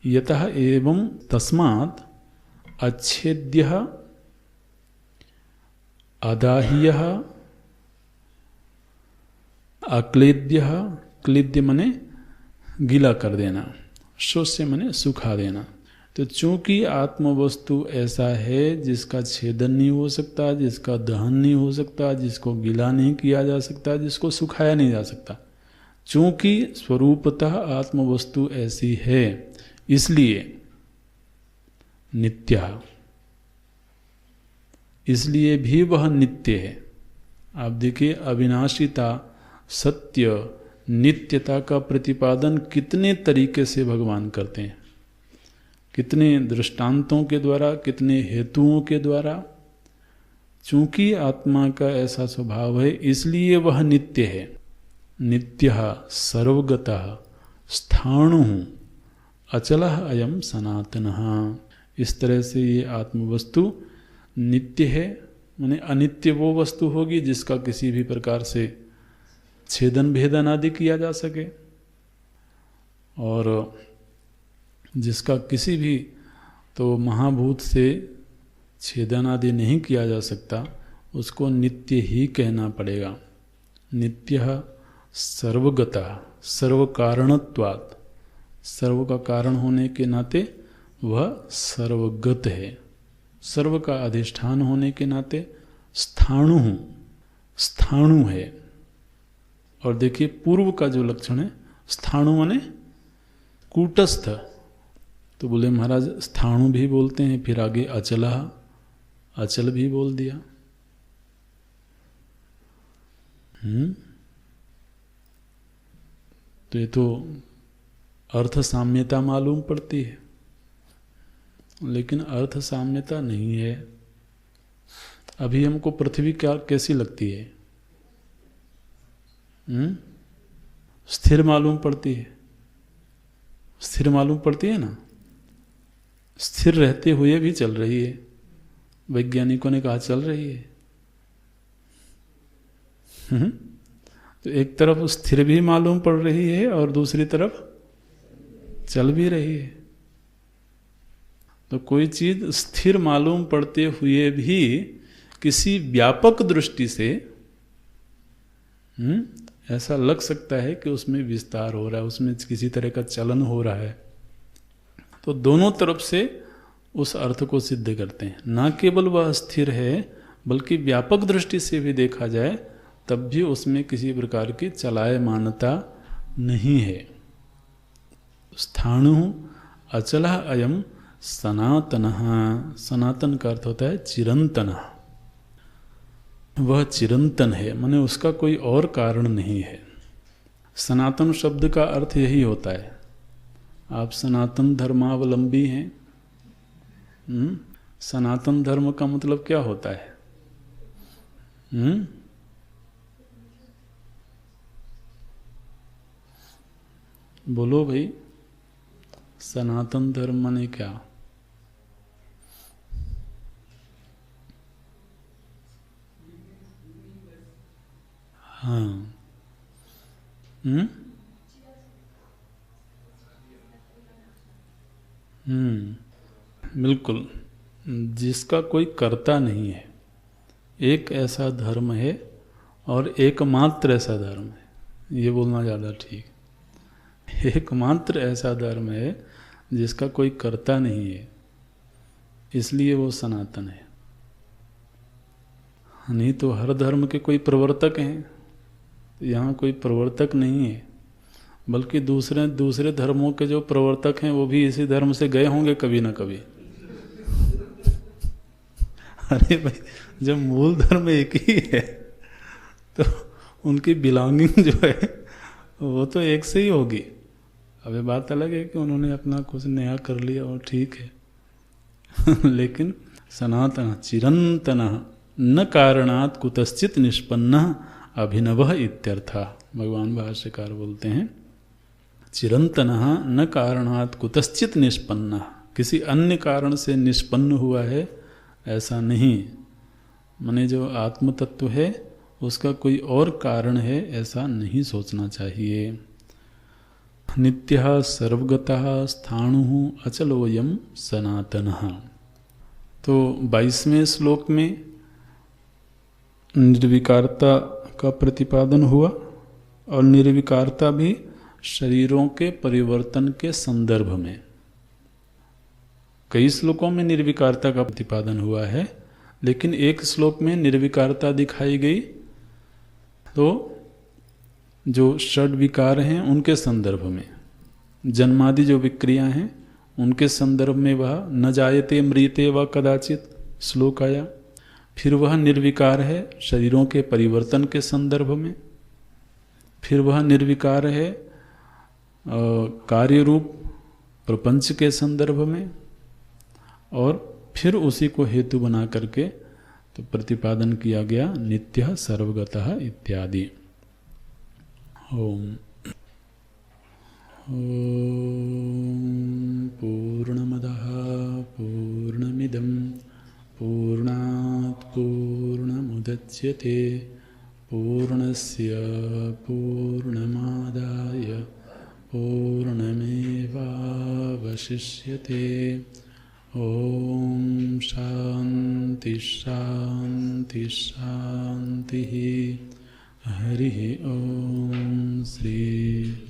यतः एवं तस्मात् अच्छेद्यः अदाह्यः अक्लेद्यः, क्लेद्य मने गीला कर देना, शोष्य मने सुखा देना। तो चूंकि आत्मवस्तु ऐसा है जिसका छेदन नहीं हो सकता, जिसका दहन नहीं हो सकता, जिसको गीला नहीं किया जा सकता, जिसको सुखाया नहीं जा सकता, चूंकि स्वरूपतः आत्मवस्तु ऐसी है, इसलिए नित्य, इसलिए भी वह नित्य है। आप देखिए अविनाशिता, सत्य, नित्यता का प्रतिपादन कितने तरीके से भगवान करते हैं, कितने दृष्टांतों के द्वारा, कितने हेतुओं के द्वारा। चूंकि आत्मा का ऐसा स्वभाव है इसलिए वह नित्य है। नित्यः सर्वगतः स्थाणुः अचलः अयं सनातनः। इस तरह से ये आत्मवस्तु नित्य है, माने अनित्य वो वस्तु होगी जिसका किसी भी प्रकार से छेदन भेदन आदि किया जा सके, और जिसका किसी भी तो महाभूत से छेदन आदि नहीं किया जा सकता, उसको नित्य ही कहना पड़ेगा। नित्यः सर्वगतः, सर्व कारणत्वात्, सर्व का कारण होने के नाते वह सर्वगत है, सर्व का अधिष्ठान होने के नाते स्थाणु, स्थाणु है। और देखिए पूर्व का जो लक्षण है स्थाणु माने कूटस्थ, तो बोले महाराज स्थाणु भी बोलते हैं, फिर आगे अचला, अचल भी बोल दिया। तो ये तो अर्थ साम्यता मालूम पड़ती है, लेकिन अर्थ साम्यता नहीं है। अभी हमको पृथ्वी क्या कैसी लगती है? स्थिर मालूम पड़ती है, स्थिर मालूम पड़ती है ना, स्थिर रहते हुए भी चल रही है। वैज्ञानिकों ने कहा चल रही है। तो एक तरफ स्थिर भी मालूम पड़ रही है और दूसरी तरफ चल भी रही है। तो कोई चीज स्थिर मालूम पड़ते हुए भी किसी व्यापक दृष्टि से ऐसा लग सकता है कि उसमें विस्तार हो रहा है, उसमें किसी तरह का चलन हो रहा है। तो दोनों तरफ से उस अर्थ को सिद्ध करते हैं। ना केवल वह स्थिर है बल्कि व्यापक दृष्टि से भी देखा जाए तब भी उसमें किसी प्रकार की चलायमानता नहीं है। स्थाणु अचलः अयम सनातनः, सनातन का अर्थ होता है चिरंतन। वह चिरंतन है, माने उसका कोई और कारण नहीं है। सनातन शब्द का अर्थ यही होता है। आप सनातन धर्मावलंबी हैं। सनातन धर्म का मतलब क्या होता है? बोलो भाई, सनातन धर्म माने क्या? हाँ, बिल्कुल। जिसका कोई कर्ता नहीं है, एक ऐसा धर्म है और एकमात्र ऐसा धर्म है, ये बोलना ज़्यादा ठीक है। एकमात्र ऐसा धर्म है जिसका कोई कर्ता नहीं है, इसलिए वो सनातन है। नहीं तो हर धर्म के कोई प्रवर्तक हैं, यहाँ कोई प्रवर्तक नहीं है, बल्कि दूसरे दूसरे धर्मों के जो प्रवर्तक हैं वो भी इसी धर्म से गए होंगे कभी ना कभी। अरे भाई, जब मूल धर्म एक ही है तो उनकी बिलोंगिंग जो है वो तो एक से ही होगी। अब ये बात अलग है कि उन्होंने अपना कुछ नया कर लिया और ठीक है लेकिन सनातन चिरंतन न कारणात् कुतश्चित निष्पन्न अभिनव इत्यर्थ। भगवान भाष्यकार बोलते हैं चिरंतन न कारणात् कुतश्चित निष्पन्न, किसी अन्य कारण से निष्पन्न हुआ है ऐसा नहीं। माने जो आत्म तत्व है उसका कोई और कारण है ऐसा नहीं सोचना चाहिए। नित्यः सर्वगतः स्थाणुः अचलोऽयं सनातनः। तो 22वें श्लोक में निर्विकारता का प्रतिपादन हुआ, और निर्विकारता भी शरीरों के परिवर्तन के संदर्भ में। कई श्लोकों में निर्विकारता का प्रतिपादन हुआ है, लेकिन एक श्लोक में निर्विकारता दिखाई गई तो जो षड विकार हैं उनके संदर्भ में, जन्मादि जो विक्रिया हैं उनके संदर्भ में वह न जायते मृते व कदाचित श्लोक आया। फिर वह निर्विकार है शरीरों के परिवर्तन के संदर्भ में। फिर वह निर्विकार है कार्य रूप प्रपंच के संदर्भ में। और फिर उसी को हेतु बना करके तो प्रतिपादन किया गया नित्यः सर्वगतः इत्यादि। ओम पूर्णमदः पूर्णमिदं पूर्णात् पूर्णमुदच्यते पूर्णस्य पूर्णमादाय पूर्णमेवावशिष्यते। ओम शांति शांति शांति। हरि ओम श्री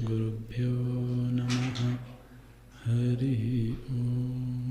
गुरुभ्यो नमः। हरि ओम।